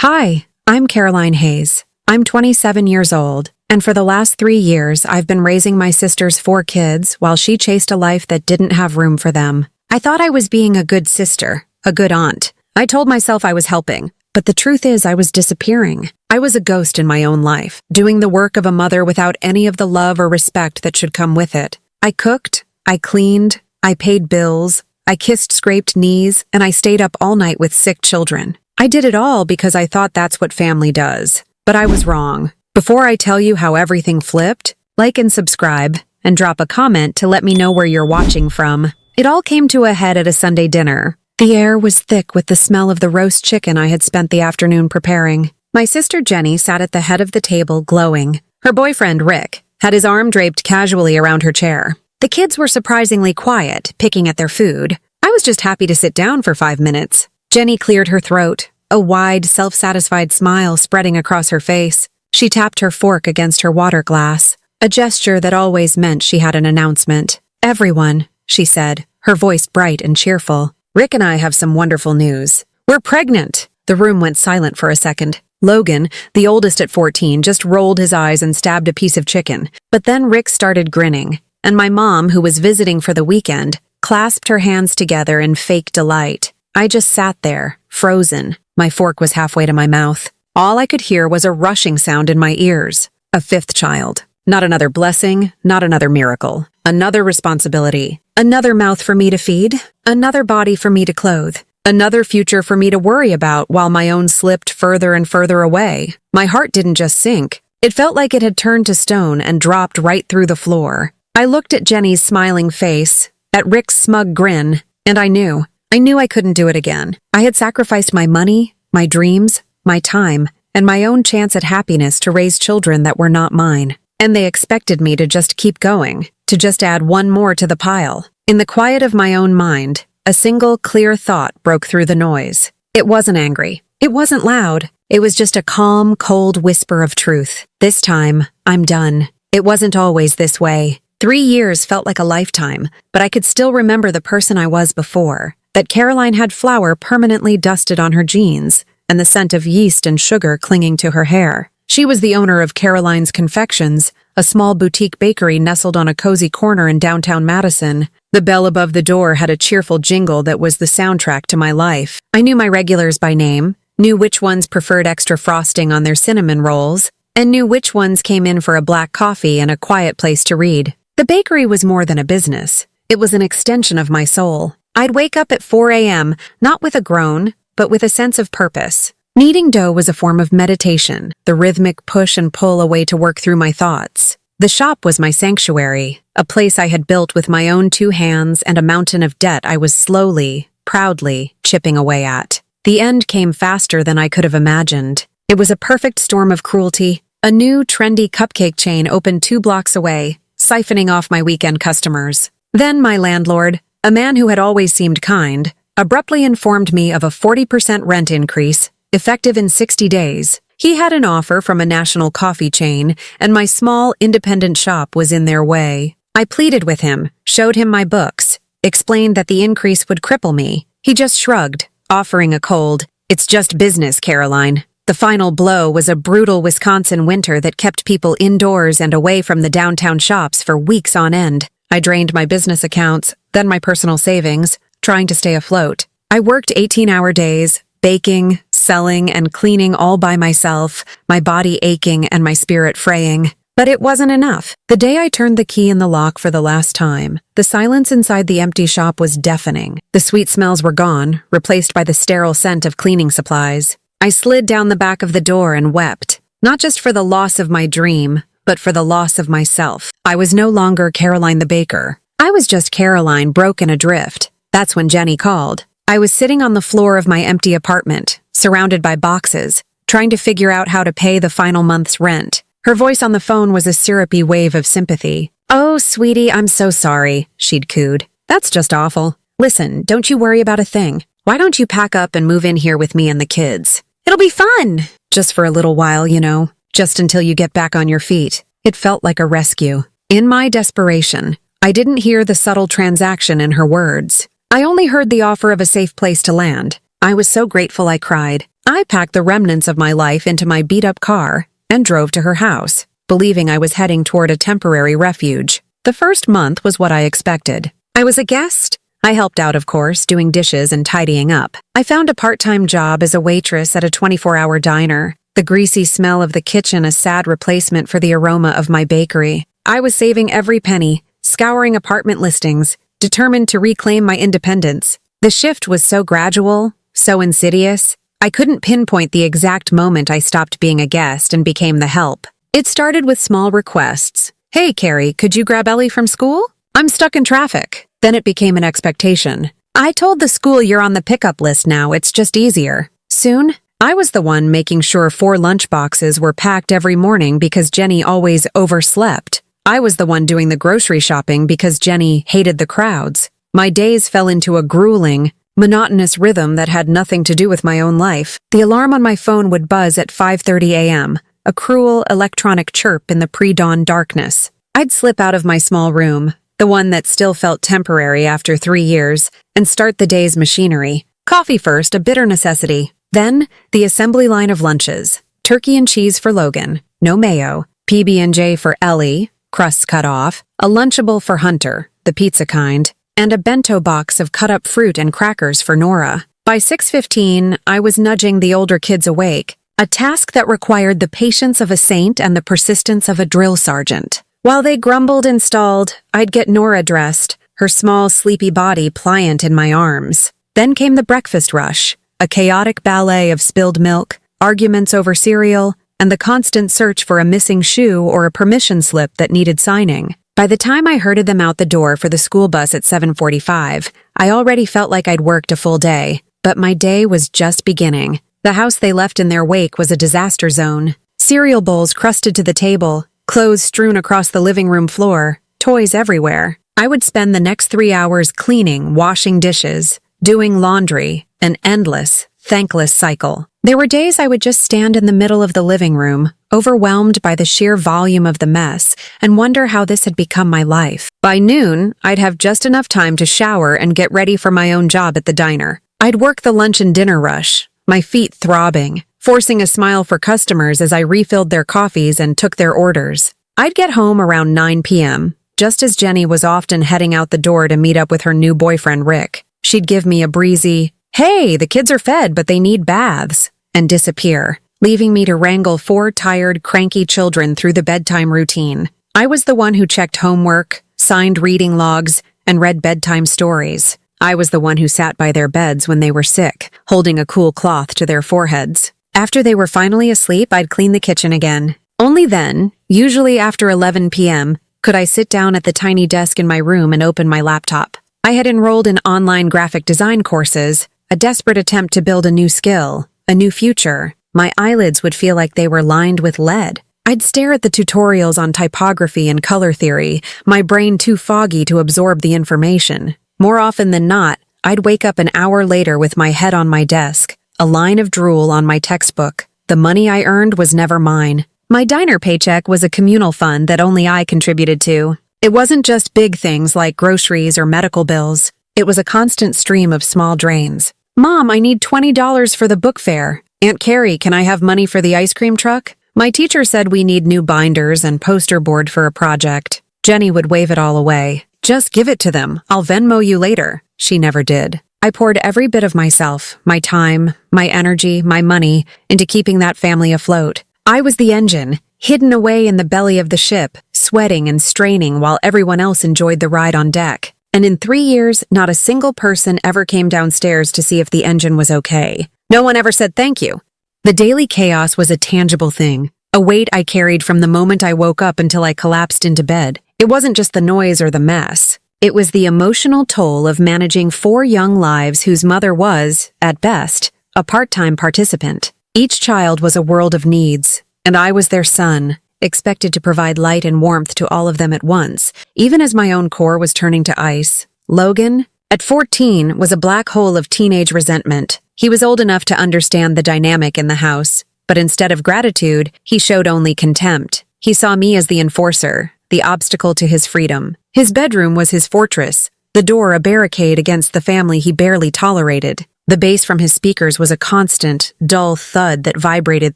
Hi, I'm Caroline Hayes. I'm 27 years old, and for the last 3 years, I've been raising my sister's 4 kids while she chased a life that didn't have room for them. I thought I was being a good sister, a good aunt. I told myself I was helping, but the truth is I was disappearing. I was a ghost in my own life, doing the work of a mother without any of the love or respect that should come with it. I cooked, I cleaned, I paid bills, I kissed scraped knees, and I stayed up all night with sick children. I did it all because I thought that's what family does. But I was wrong. Before I tell you how everything flipped, like and subscribe, and drop a comment to let me know where you're watching from. It all came to a head at a Sunday dinner. The air was thick with the smell of the roast chicken I had spent the afternoon preparing. My sister Jenny sat at the head of the table glowing. Her boyfriend, Rick, had his arm draped casually around her chair. The kids were surprisingly quiet, picking at their food. I was just happy to sit down for 5 minutes. Jenny cleared her throat, a wide, self-satisfied smile spreading across her face. She tapped her fork against her water glass, a gesture that always meant she had an announcement. "Everyone," she said, her voice bright and cheerful. "Rick and I have some wonderful news. We're pregnant." The room went silent for a second. Logan, the oldest at 14, just rolled his eyes and stabbed a piece of chicken. But then Rick started grinning, and my mom, who was visiting for the weekend, clasped her hands together in fake delight. I just sat there, frozen. My fork was halfway to my mouth. All I could hear was a rushing sound in my ears. A 5th child. Not another blessing, not another miracle. Another responsibility. Another mouth for me to feed. Another body for me to clothe. Another future for me to worry about while my own slipped further and further away. My heart didn't just sink. It felt like it had turned to stone and dropped right through the floor. I looked at Jenny's smiling face, at Rick's smug grin, and I knew I couldn't do it again. I had sacrificed my money, my dreams, my time, and my own chance at happiness to raise children that were not mine. And they expected me to just keep going, to just add one more to the pile. In the quiet of my own mind, a single clear thought broke through the noise. It wasn't angry. It wasn't loud. It was just a calm, cold whisper of truth. This time, I'm done. It wasn't always this way. 3 years felt like a lifetime, but I could still remember the person I was before. That Caroline had flour permanently dusted on her jeans, and the scent of yeast and sugar clinging to her hair. She was the owner of Caroline's Confections, a small boutique bakery nestled on a cozy corner in downtown Madison. The bell above the door had a cheerful jingle that was the soundtrack to my life. I knew my regulars by name, knew which ones preferred extra frosting on their cinnamon rolls, and knew which ones came in for a black coffee and a quiet place to read. The bakery was more than a business. It was an extension of my soul. I'd wake up at 4 a.m., not with a groan, but with a sense of purpose. Kneading dough was a form of meditation, the rhythmic push and pull a way to work through my thoughts. The shop was my sanctuary, a place I had built with my own 2 hands and a mountain of debt I was slowly, proudly chipping away at. The end came faster than I could have imagined. It was a perfect storm of cruelty. A new, trendy cupcake chain opened 2 blocks away, siphoning off my weekend customers. Then my landlord, a man who had always seemed kind, abruptly informed me of a 40% rent increase, effective in 60 days. He had an offer from a national coffee chain, and my small, independent shop was in their way. I pleaded with him, showed him my books, explained that the increase would cripple me. He just shrugged, offering a cold, "It's just business, Caroline." The final blow was a brutal Wisconsin winter that kept people indoors and away from the downtown shops for weeks on end. I drained my business accounts, then my personal savings, trying to stay afloat. I worked 18-hour days, baking, selling, and cleaning all by myself, my body aching and my spirit fraying. But it wasn't enough. The day I turned the key in the lock for the last time, the silence inside the empty shop was deafening. The sweet smells were gone, replaced by the sterile scent of cleaning supplies. I slid down the back of the door and wept, not just for the loss of my dream, but for the loss of myself. I was no longer Caroline the baker. I was just Caroline broken adrift. That's when Jenny called. I was sitting on the floor of my empty apartment, surrounded by boxes, trying to figure out how to pay the final month's rent. Her voice on the phone was a syrupy wave of sympathy. "Oh, sweetie, I'm so sorry," she'd cooed. "That's just awful. Listen, don't you worry about a thing. Why don't you pack up and move in here with me and the kids? It'll be fun! Just for a little while, you know. Just until you get back on your feet." It felt like a rescue. In my desperation, I didn't hear the subtle transaction in her words. I only heard the offer of a safe place to land. I was so grateful I cried. I packed the remnants of my life into my beat-up car and drove to her house, believing I was heading toward a temporary refuge. The first month was what I expected. I was a guest. I helped out, of course, doing dishes and tidying up. I found a part-time job as a waitress at a 24-hour diner. The greasy smell of the kitchen a sad replacement for the aroma of my bakery. I was saving every penny, scouring apartment listings, determined to reclaim my independence. The shift was so gradual, so insidious, I couldn't pinpoint the exact moment I stopped being a guest and became the help. It started with small requests. Hey, Carrie, could you grab Ellie from school? I'm stuck in traffic. Then it became an expectation. I told the school you're on the pickup list now, it's just easier. Soon, I was the one making sure 4 lunch boxes were packed every morning because Jenny always overslept. I was the one doing the grocery shopping because Jenny hated the crowds. My days fell into a grueling, monotonous rhythm that had nothing to do with my own life. The alarm on my phone would buzz at 5:30 a.m., a cruel electronic chirp in the pre-dawn darkness. I'd slip out of my small room, the one that still felt temporary after 3 years, and start the day's machinery. Coffee first, a bitter necessity. Then, the assembly line of lunches. Turkey and cheese for Logan, no mayo, PB&J for Ellie, crusts cut off, a Lunchable for Hunter, the pizza kind, and a bento box of cut-up fruit and crackers for Nora. By 6:15, I was nudging the older kids awake, a task that required the patience of a saint and the persistence of a drill sergeant. While they grumbled and stalled, I'd get Nora dressed, her small, sleepy body pliant in my arms. Then came the breakfast rush, a chaotic ballet of spilled milk, arguments over cereal, and the constant search for a missing shoe or a permission slip that needed signing. By the time I herded them out the door for the school bus at 7:45, I already felt like I'd worked a full day. But my day was just beginning. The house they left in their wake was a disaster zone. Cereal bowls crusted to the table, clothes strewn across the living room floor, toys everywhere. I would spend the next 3 hours cleaning, washing dishes, doing laundry, an endless, thankless cycle. There were days I would just stand in the middle of the living room, overwhelmed by the sheer volume of the mess, and wonder how this had become my life. By noon, I'd have just enough time to shower and get ready for my own job at the diner. I'd work the lunch and dinner rush, my feet throbbing, forcing a smile for customers as I refilled their coffees and took their orders. I'd get home around 9 p.m., just as Jenny was often heading out the door to meet up with her new boyfriend, Rick. She'd give me a breezy, "Hey, the kids are fed, but they need baths," and disappear, leaving me to wrangle 4 tired, cranky children through the bedtime routine. I was the one who checked homework, signed reading logs, and read bedtime stories. I was the one who sat by their beds when they were sick, holding a cool cloth to their foreheads. After they were finally asleep, I'd clean the kitchen again. Only then, usually after 11 p.m., could I sit down at the tiny desk in my room and open my laptop. I had enrolled in online graphic design courses, a desperate attempt to build a new skill, a new future. My eyelids would feel like they were lined with lead. I'd stare at the tutorials on typography and color theory, my brain too foggy to absorb the information. More often than not, I'd wake up an hour later with my head on my desk, a line of drool on my textbook. The money I earned was never mine. My diner paycheck was a communal fund that only I contributed to. It wasn't just big things like groceries or medical bills. It was a constant stream of small drains. "Mom, I need $20 for the book fair." "Aunt Carrie, can I have money for the ice cream truck?" "My teacher said we need new binders and poster board for a project." Jenny would wave it all away. "Just give it to them. I'll Venmo you later." She never did. I poured every bit of myself, my time, my energy, my money, into keeping that family afloat. I was the engine, hidden away in the belly of the ship, sweating and straining while everyone else enjoyed the ride on deck. And in 3 years, not a single person ever came downstairs to see if the engine was okay. No one ever said thank you. The daily chaos was a tangible thing, a weight I carried from the moment I woke up until I collapsed into bed. It wasn't just the noise or the mess. It was the emotional toll of managing 4 young lives whose mother was, at best, a part-time participant. Each child was a world of needs, and I was their son, expected to provide light and warmth to all of them at once, even as my own core was turning to ice. Logan, at 14, was a black hole of teenage resentment. He was old enough to understand the dynamic in the house, but instead of gratitude, he showed only contempt. He saw me as the enforcer, the obstacle to his freedom. His bedroom was his fortress, the door a barricade against the family he barely tolerated. The bass from his speakers was a constant, dull thud that vibrated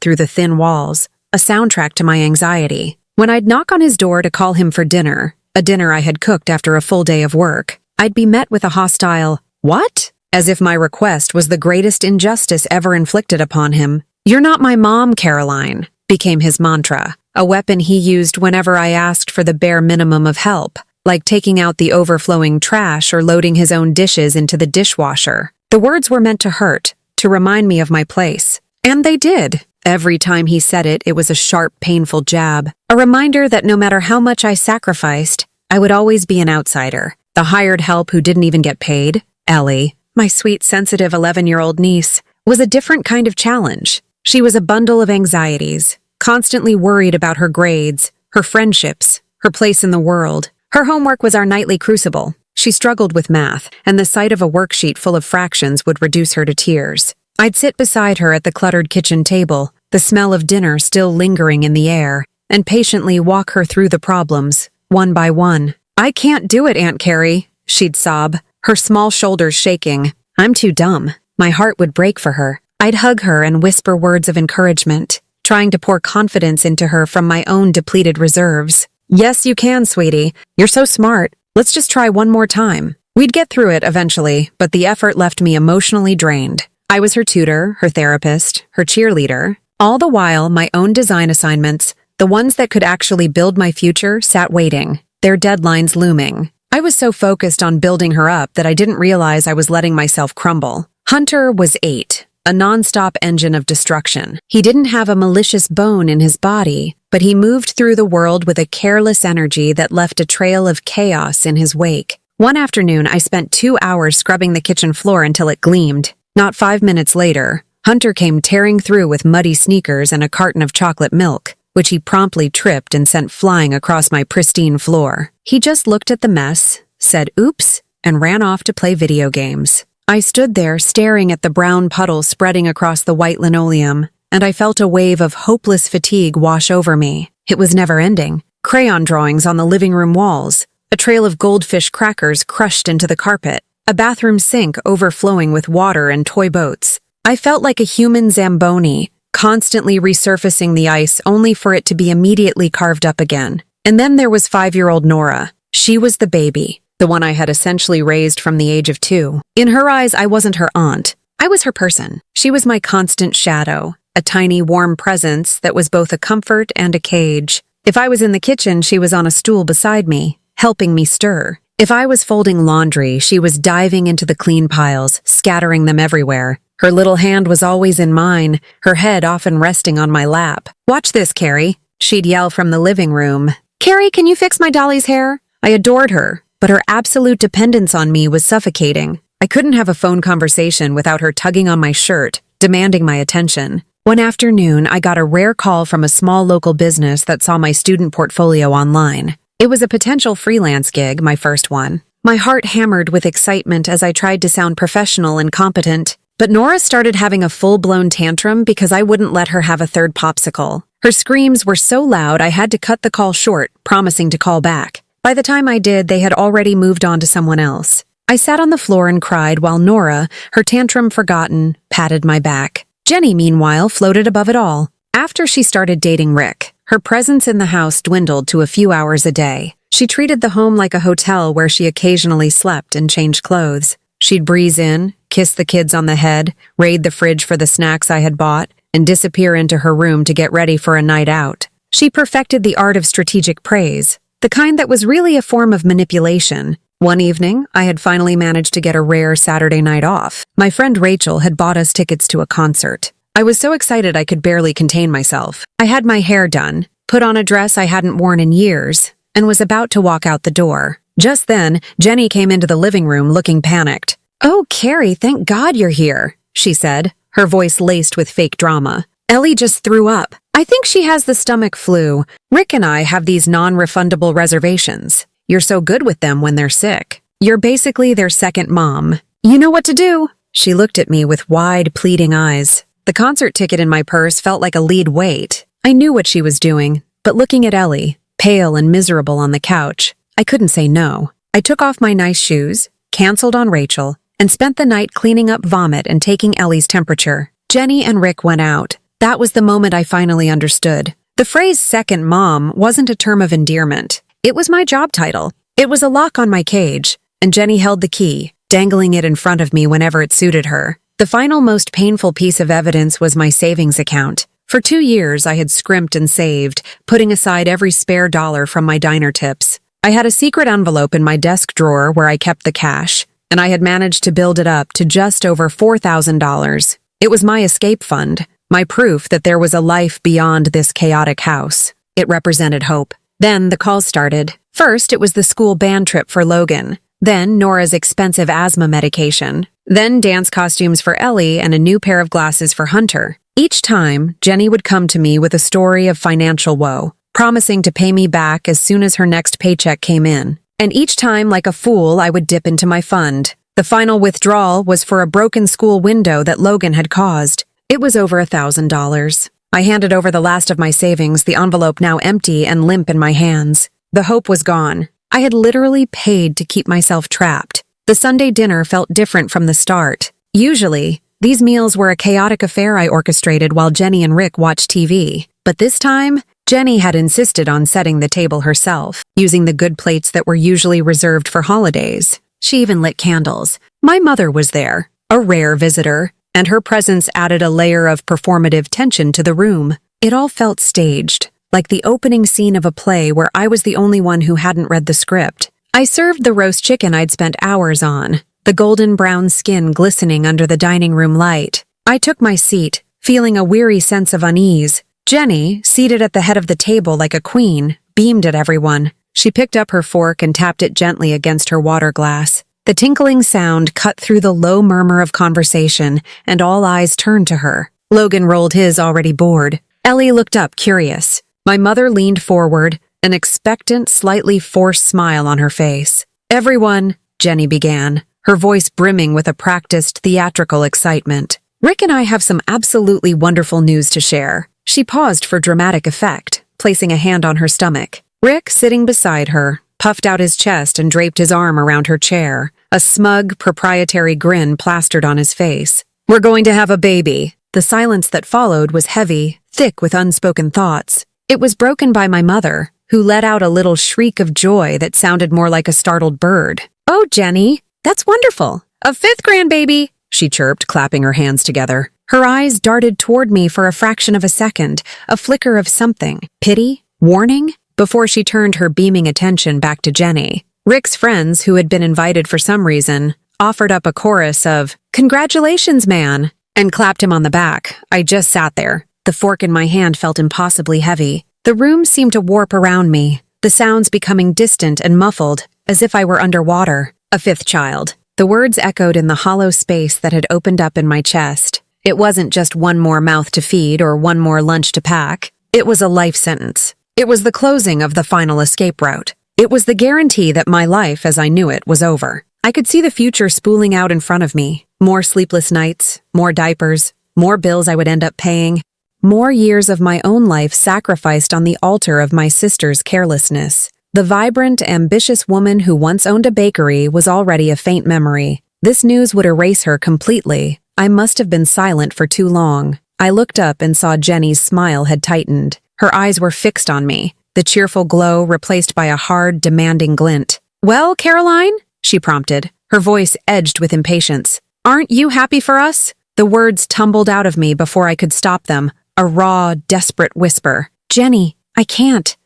through the thin walls, a soundtrack to my anxiety. When I'd knock on his door to call him for dinner, a dinner I had cooked after a full day of work, I'd be met with a hostile, "What?" as if my request was the greatest injustice ever inflicted upon him. "You're not my mom, Caroline," became his mantra, a weapon he used whenever I asked for the bare minimum of help, like taking out the overflowing trash or loading his own dishes into the dishwasher. The words were meant to hurt, to remind me of my place. And they did. Every time he said it, it was a sharp, painful jab, a reminder that no matter how much I sacrificed, I would always be an outsider, the hired help who didn't even get paid. Ellie, my sweet, sensitive 11-year-old niece, was a different kind of challenge. She was a bundle of anxieties, constantly worried about her grades, her friendships, her place in the world. Her homework was our nightly crucible. She struggled with math, and the sight of a worksheet full of fractions would reduce her to tears. I'd sit beside her at the cluttered kitchen table, the smell of dinner still lingering in the air, and patiently walk her through the problems, one by one. "I can't do it, Aunt Carrie," she'd sob, her small shoulders shaking. "I'm too dumb." My heart would break for her. I'd hug her and whisper words of encouragement, trying to pour confidence into her from my own depleted reserves. "Yes, you can, sweetie. You're so smart. Let's just try one more time." We'd get through it eventually, but the effort left me emotionally drained. I was her tutor, her therapist, her cheerleader. All the while, my own design assignments, the ones that could actually build my future, sat waiting, their deadlines looming. I was so focused on building her up that I didn't realize I was letting myself crumble. Hunter was 8, a nonstop engine of destruction. He didn't have a malicious bone in his body, but he moved through the world with a careless energy that left a trail of chaos in his wake. One afternoon, I spent 2 hours scrubbing the kitchen floor until it gleamed. Not 5 minutes later, Hunter came tearing through with muddy sneakers and a carton of chocolate milk, which he promptly tripped and sent flying across my pristine floor. He just looked at the mess, said oops, and ran off to play video games. I stood there staring at the brown puddle spreading across the white linoleum, and I felt a wave of hopeless fatigue wash over me. It was never ending. Crayon drawings on the living room walls, a trail of goldfish crackers crushed into the carpet, a bathroom sink overflowing with water and toy boats. I felt like a human Zamboni, constantly resurfacing the ice only for it to be immediately carved up again. And then there was 5-year-old Nora. She was the baby, the one I had essentially raised from the age of 2. In her eyes, I wasn't her aunt. I was her person. She was my constant shadow, a tiny, warm presence that was both a comfort and a cage. If I was in the kitchen, she was on a stool beside me, helping me stir. If I was folding laundry, she was diving into the clean piles, scattering them everywhere. Her little hand was always in mine, her head often resting on my lap. "Watch this, Carrie," she'd yell from the living room. "Carrie, can you fix my dolly's hair?" I adored her, but her absolute dependence on me was suffocating. I couldn't have a phone conversation without her tugging on my shirt, demanding my attention. One afternoon, I got a rare call from a small local business that saw my student portfolio online. It was a potential freelance gig, my first one. My heart hammered with excitement as I tried to sound professional and competent. But Nora started having a full-blown tantrum because I wouldn't let her have a third popsicle. Her screams were so loud I had to cut the call short, promising to call back. By the time I did, they had already moved on to someone else. I sat on the floor and cried while Nora, her tantrum forgotten, patted my back. Jenny, meanwhile, floated above it all. After she started dating Rick, her presence in the house dwindled to a few hours a day. She treated the home like a hotel where she occasionally slept and changed clothes. She'd breeze in, kiss the kids on the head, raid the fridge for the snacks I had bought, and disappear into her room to get ready for a night out. She perfected the art of strategic praise, the kind that was really a form of manipulation. One evening, I had finally managed to get a rare Saturday night off. My friend Rachel had bought us tickets to a concert. I was so excited I could barely contain myself. I had my hair done, put on a dress I hadn't worn in years, and was about to walk out the door. Just then, Jenny came into the living room looking panicked. "Oh, Carrie, thank God you're here," she said, her voice laced with fake drama. "Ellie just threw up. I think she has the stomach flu. Rick and I have these non-refundable reservations. You're so good with them when they're sick. You're basically their second mom. You know what to do." She looked at me with wide, pleading eyes. The concert ticket in my purse felt like a lead weight. I knew what she was doing, but looking at Ellie, pale and miserable on the couch, I couldn't say no. I took off my nice shoes, canceled on Rachel, and spent the night cleaning up vomit and taking Ellie's temperature. Jenny and Rick went out. That was the moment I finally understood. The phrase second mom wasn't a term of endearment. It was my job title. It was a lock on my cage, and Jenny held the key, dangling it in front of me whenever it suited her. The final most painful piece of evidence was my savings account. For 2 years, I had scrimped and saved, putting aside every spare dollar from my diner tips. I had a secret envelope in my desk drawer where I kept the cash, and I had managed to build it up to just over $4,000. It was my escape fund, my proof that there was a life beyond this chaotic house. It represented hope. Then the calls started. First, it was the school band trip for Logan. Then Nora's expensive asthma medication. Then dance costumes for Ellie and a new pair of glasses for Hunter. Each time, Jenny would come to me with a story of financial woe, promising to pay me back as soon as her next paycheck came in. And each time, like a fool, I would dip into my fund. The final withdrawal was for a broken school window that Logan had caused. It was over $1,000. I handed over the last of my savings, the envelope now empty and limp in my hands. The hope was gone. I had literally paid to keep myself trapped. The Sunday dinner felt different from the start. Usually, these meals were a chaotic affair I orchestrated while Jenny and Rick watched TV. But this time, Jenny had insisted on setting the table herself, using the good plates that were usually reserved for holidays. She even lit candles. My mother was there, a rare visitor, and her presence added a layer of performative tension to the room. It all felt staged, like the opening scene of a play where I was the only one who hadn't read the script. I served the roast chicken I'd spent hours on, the golden brown skin glistening under the dining room light. I took my seat, feeling a weary sense of unease. Jenny, seated at the head of the table like a queen, beamed at everyone. She picked up her fork and tapped it gently against her water glass. The tinkling sound cut through the low murmur of conversation, and all eyes turned to her. Logan rolled his, already bored. Ellie looked up, curious. My mother leaned forward, an expectant, slightly forced smile on her face. "Everyone," Jenny began, her voice brimming with a practiced theatrical excitement. "Rick and I have some absolutely wonderful news to share." She paused for dramatic effect, placing a hand on her stomach. Rick, sitting beside her, puffed out his chest and draped his arm around her chair, a smug, proprietary grin plastered on his face. "We're going to have a baby." The silence that followed was heavy, thick with unspoken thoughts. It was broken by my mother, who let out a little shriek of joy that sounded more like a startled bird. "Oh, Jenny, that's wonderful. A 5th grandbaby," she chirped, clapping her hands together. Her eyes darted toward me for a fraction of a second, a flicker of something, pity, warning, before she turned her beaming attention back to Jenny. Rick's friends, who had been invited for some reason, offered up a chorus of, "Congratulations, man," and clapped him on the back. I just sat there. The fork in my hand felt impossibly heavy. The room seemed to warp around me, the sounds becoming distant and muffled, as if I were underwater. A 5th child. The words echoed in the hollow space that had opened up in my chest. It wasn't just one more mouth to feed or one more lunch to pack. It was a life sentence. It was the closing of the final escape route. It was the guarantee that my life, as I knew it, was over. I could see the future spooling out in front of me. More sleepless nights, more diapers, more bills I would end up paying, more years of my own life sacrificed on the altar of my sister's carelessness. The vibrant, ambitious woman who once owned a bakery was already a faint memory. This news would erase her completely. I must have been silent for too long. I looked up and saw Jenny's smile had tightened. Her eyes were fixed on me, the cheerful glow replaced by a hard, demanding glint. "Well, Caroline?" she prompted, her voice edged with impatience. "Aren't you happy for us?" The words tumbled out of me before I could stop them, a raw, desperate whisper. "Jenny, I can't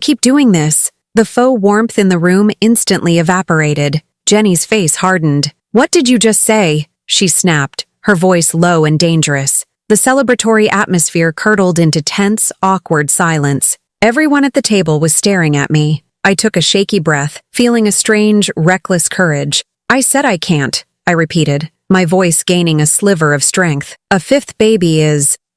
keep doing this." The faux warmth in the room instantly evaporated. Jenny's face hardened. "What did you just say?" she snapped, her voice low and dangerous. The celebratory atmosphere curdled into tense, awkward silence. Everyone at the table was staring at me. I took a shaky breath, feeling a strange, reckless courage. "I said I can't," I repeated, my voice gaining a sliver of strength. "A 5th baby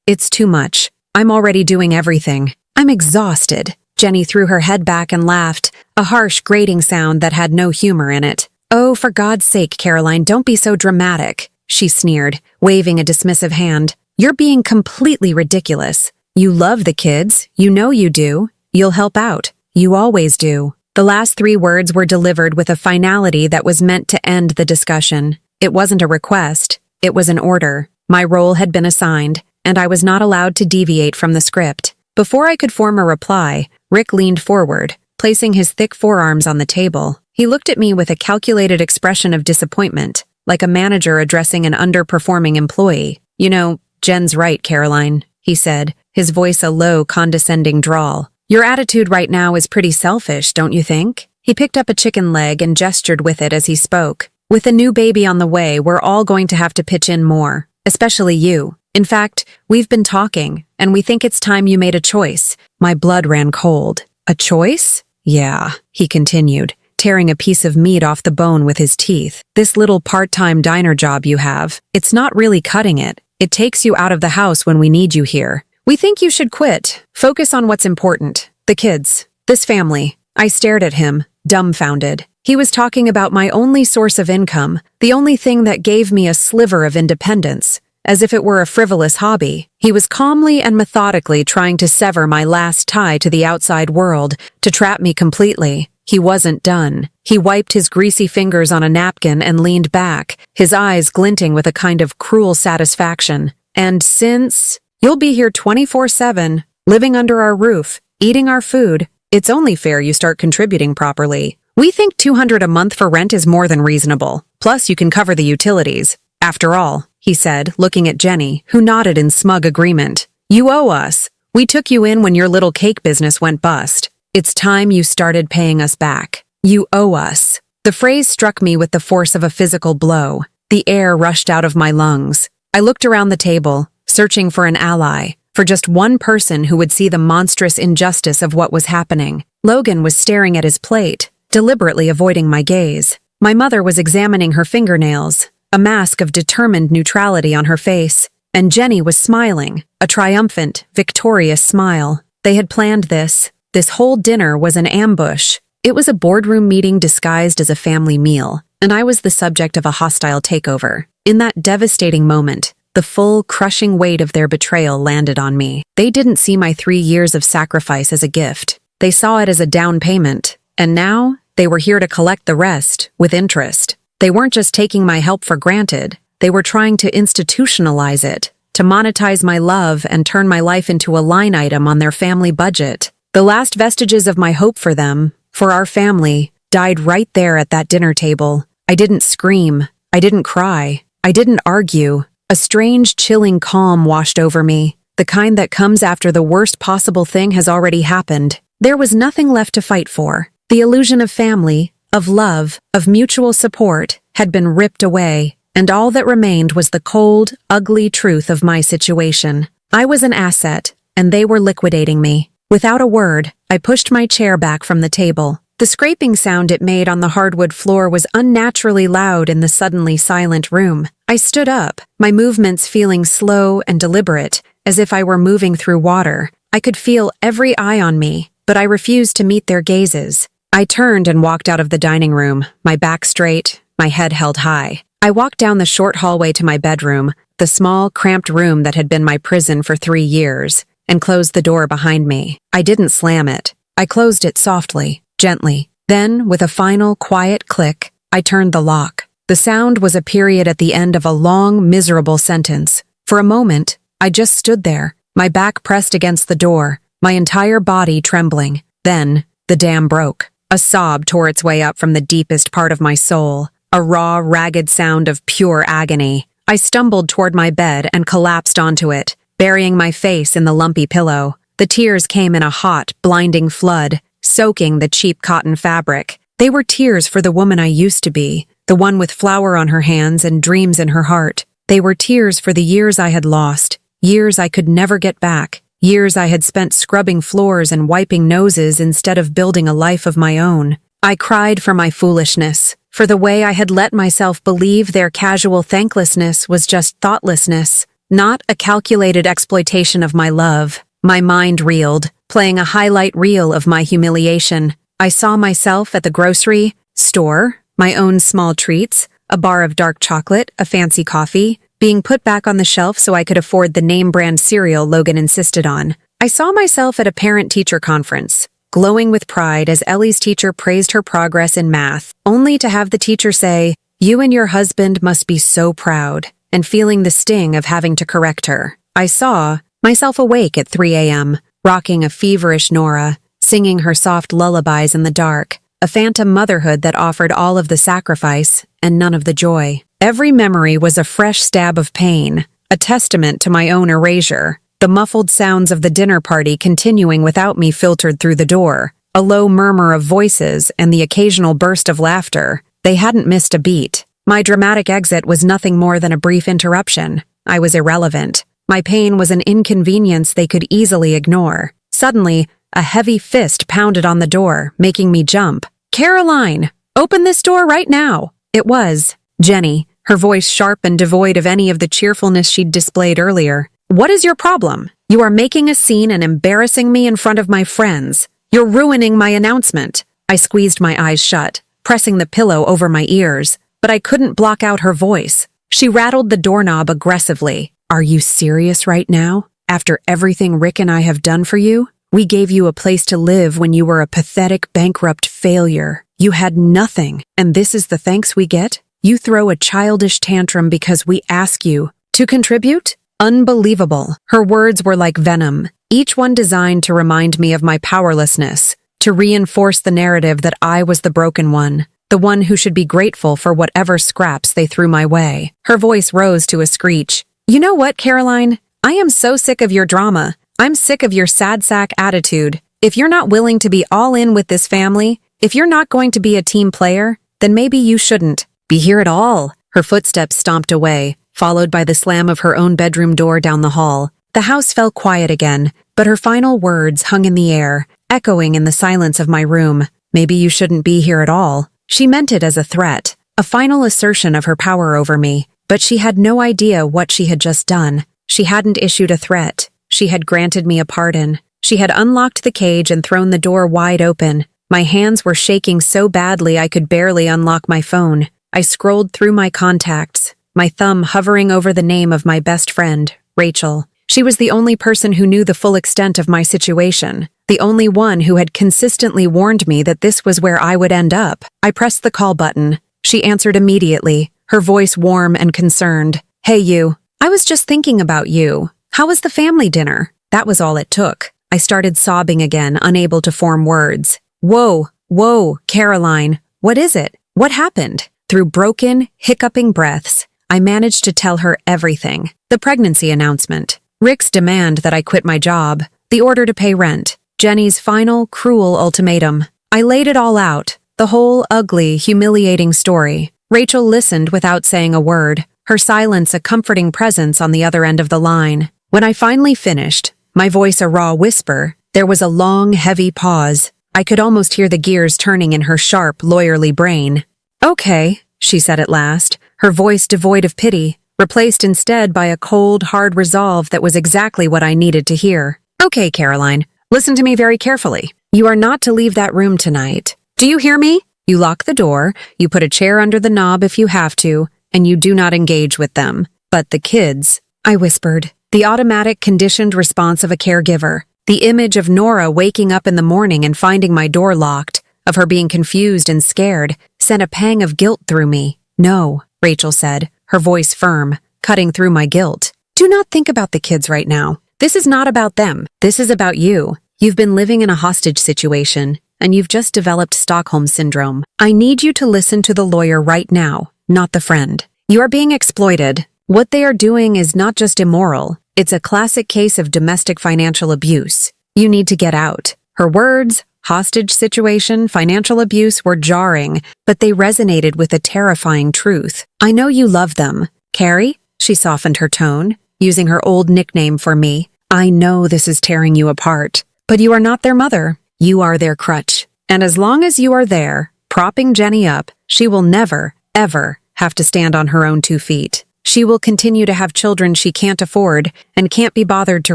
it's too much. I'm already doing everything. I'm exhausted." Jenny threw her head back and laughed, a harsh, grating sound that had no humor in it. "Oh, for God's sake, Caroline, don't be so dramatic," she sneered, waving a dismissive hand. "You're being completely ridiculous. You love the kids. You know you do. You'll help out. You always do." The last 3 words were delivered with a finality that was meant to end the discussion. It wasn't a request, it was an order. My role had been assigned, and I was not allowed to deviate from the script. Before I could form a reply, Rick leaned forward, placing his thick forearms on the table. He looked at me with a calculated expression of disappointment, like a manager addressing an underperforming employee. "You know, Jen's right, Caroline," he said, his voice a low, condescending drawl. "Your attitude right now is pretty selfish, don't you think?" He picked up a chicken leg and gestured with it as he spoke. "With a new baby on the way, we're all going to have to pitch in more, especially you. In fact, we've been talking, and we think it's time you made a choice." My blood ran cold. "A choice?" "Yeah," he continued, tearing a piece of meat off the bone with his teeth. "This little part-time diner job you have, it's not really cutting it. It takes you out of the house when we need you here. We think you should quit. Focus on what's important. The kids. This family." I stared at him, dumbfounded. He was talking about my only source of income, the only thing that gave me a sliver of independence, as if it were a frivolous hobby. He was calmly and methodically trying to sever my last tie to the outside world, to trap me completely. He wasn't done. He wiped his greasy fingers on a napkin and leaned back, his eyes glinting with a kind of cruel satisfaction. "And since you'll be here 24/7, living under our roof, eating our food, it's only fair you start contributing properly. We think $200 a month for rent is more than reasonable. Plus, you can cover the utilities. After all," he said, looking at Jenny, who nodded in smug agreement, "you owe us. We took you in when your little cake business went bust. It's time you started paying us back. You owe us." The phrase struck me with the force of a physical blow. The air rushed out of my lungs. I looked around the table, searching for an ally, for just one person who would see the monstrous injustice of what was happening. Logan was staring at his plate, deliberately avoiding my gaze. My mother was examining her fingernails, a mask of determined neutrality on her face, and Jenny was smiling, a triumphant, victorious smile. They had planned this. This whole dinner was an ambush. It was a boardroom meeting disguised as a family meal, and I was the subject of a hostile takeover. In that devastating moment, the full, crushing weight of their betrayal landed on me. They didn't see my 3 years of sacrifice as a gift. They saw it as a down payment, and now they were here to collect the rest, with interest. They weren't just taking my help for granted. They were trying to institutionalize it, to monetize my love and turn my life into a line item on their family budget. The last vestiges of my hope for them, for our family, died right there at that dinner table. I didn't scream. I didn't cry. I didn't argue. A strange, chilling calm washed over me, the kind that comes after the worst possible thing has already happened. There was nothing left to fight for. The illusion of family, of love, of mutual support, had been ripped away, and all that remained was the cold, ugly truth of my situation. I was an asset, and they were liquidating me. Without a word, I pushed my chair back from the table. The scraping sound it made on the hardwood floor was unnaturally loud in the suddenly silent room. I stood up, my movements feeling slow and deliberate, as if I were moving through water. I could feel every eye on me, but I refused to meet their gazes. I turned and walked out of the dining room, my back straight, my head held high. I walked down the short hallway to my bedroom, the small, cramped room that had been my prison for 3 years, and closed the door behind me. I didn't slam it. I closed it softly, gently. Then, with a final, quiet click, I turned the lock. The sound was a period at the end of a long, miserable sentence. For a moment, I just stood there, my back pressed against the door, my entire body trembling. Then, the dam broke. A sob tore its way up from the deepest part of my soul, a raw, ragged sound of pure agony. I stumbled toward my bed and collapsed onto it, burying my face in the lumpy pillow. The tears came in a hot, blinding flood, soaking the cheap cotton fabric. They were tears for the woman I used to be, the one with flour on her hands and dreams in her heart. They were tears for the years I had lost, years I could never get back, years I had spent scrubbing floors and wiping noses instead of building a life of my own. I cried for my foolishness, for the way I had let myself believe their casual thanklessness was just thoughtlessness, not a calculated exploitation of my love. My mind reeled, playing a highlight reel of my humiliation. I saw myself at the grocery store, my own small treats, a bar of dark chocolate, a fancy coffee, being put back on the shelf so I could afford the name-brand cereal Logan insisted on. I saw myself at a parent-teacher conference, glowing with pride as Ellie's teacher praised her progress in math, only to have the teacher say, You and your husband must be so proud," and feeling the sting of having to correct her. I saw myself awake at 3 a.m., rocking a feverish Nora, singing her soft lullabies in the dark, a phantom motherhood that offered all of the sacrifice and none of the joy. Every memory was a fresh stab of pain, a testament to my own erasure. The muffled sounds of the dinner party continuing without me filtered through the door, a low murmur of voices and the occasional burst of laughter. They hadn't missed a beat. My dramatic exit was nothing more than a brief interruption. I was irrelevant. My pain was an inconvenience they could easily ignore. Suddenly, a heavy fist pounded on the door, making me jump. "Caroline, open this door right now!" It was Jenny, her voice sharp and devoid of any of the cheerfulness she'd displayed earlier. "What is your problem? You are making a scene and embarrassing me in front of my friends. You're ruining my announcement." I squeezed my eyes shut, pressing the pillow over my ears, but I couldn't block out her voice. She rattled the doorknob aggressively. "Are you serious right now? After everything Rick and I have done for you? We gave you a place to live when you were a pathetic, bankrupt failure. You had nothing, and this is the thanks we get? You throw a childish tantrum because we ask you to contribute? Unbelievable." Her words were like venom, each one designed to remind me of my powerlessness, to reinforce the narrative that I was the broken one, the one who should be grateful for whatever scraps they threw my way. Her voice rose to a screech. "You know what, Caroline? I am so sick of your drama. I'm sick of your sad sack attitude. If you're not willing to be all in with this family, if you're not going to be a team player, then maybe you shouldn't be here at all." Her footsteps stomped away, followed by the slam of her own bedroom door down the hall. The house fell quiet again, but her final words hung in the air, echoing in the silence of my room. "Maybe you shouldn't be here at all." She meant it as a threat, a final assertion of her power over me, but she had no idea what she had just done. She hadn't issued a threat. She had granted me a pardon. She had unlocked the cage and thrown the door wide open. My hands were shaking so badly I could barely unlock my phone. I scrolled through my contacts, my thumb hovering over the name of my best friend, Rachel. She was the only person who knew the full extent of my situation, the only one who had consistently warned me that this was where I would end up. I pressed the call button. She answered immediately, her voice warm and concerned. "Hey you, I was just thinking about you. How was the family dinner?" That was all it took. I started sobbing again, unable to form words. Whoa, Caroline, what is it? What happened?" Through broken, hiccuping breaths, I managed to tell her everything. The pregnancy announcement, Rick's demand that I quit my job, the order to pay rent, Jenny's final, cruel ultimatum. I laid it all out, the whole ugly, humiliating story. Rachel listened without saying a word, her silence a comforting presence on the other end of the line. When I finally finished, my voice a raw whisper, there was a long, heavy pause. I could almost hear the gears turning in her sharp, lawyerly brain. "Okay," she said at last, her voice devoid of pity, replaced instead by a cold, hard resolve that was exactly what I needed to hear. "Okay, Caroline, listen to me very carefully. You are not to leave that room tonight. Do you hear me? You lock the door, you put a chair under the knob if you have to, and you do not engage with them. But the kids," I whispered, the automatic conditioned response of a caregiver, the image of Nora waking up in the morning and finding my door locked, of her being confused and scared, sent a pang of guilt through me. "No," Rachel said, her voice firm, cutting through my guilt. "Do not think about the kids right now. This is not about them. This is about you. You've been living in a hostage situation, and you've just developed Stockholm Syndrome. I need you to listen to the lawyer right now, not the friend. You are being exploited. What they are doing is not just immoral. It's a classic case of domestic financial abuse. You need to get out." Her words, hostage situation, financial abuse, were jarring, but they resonated with a terrifying truth. "I know you love them. Carrie," she softened her tone, using her old nickname for me. "I know this is tearing you apart, but you are not their mother. You are their crutch. And as long as you are there, propping Jenny up, she will never, ever have to stand on her own 2 feet. She will continue to have children she can't afford and can't be bothered to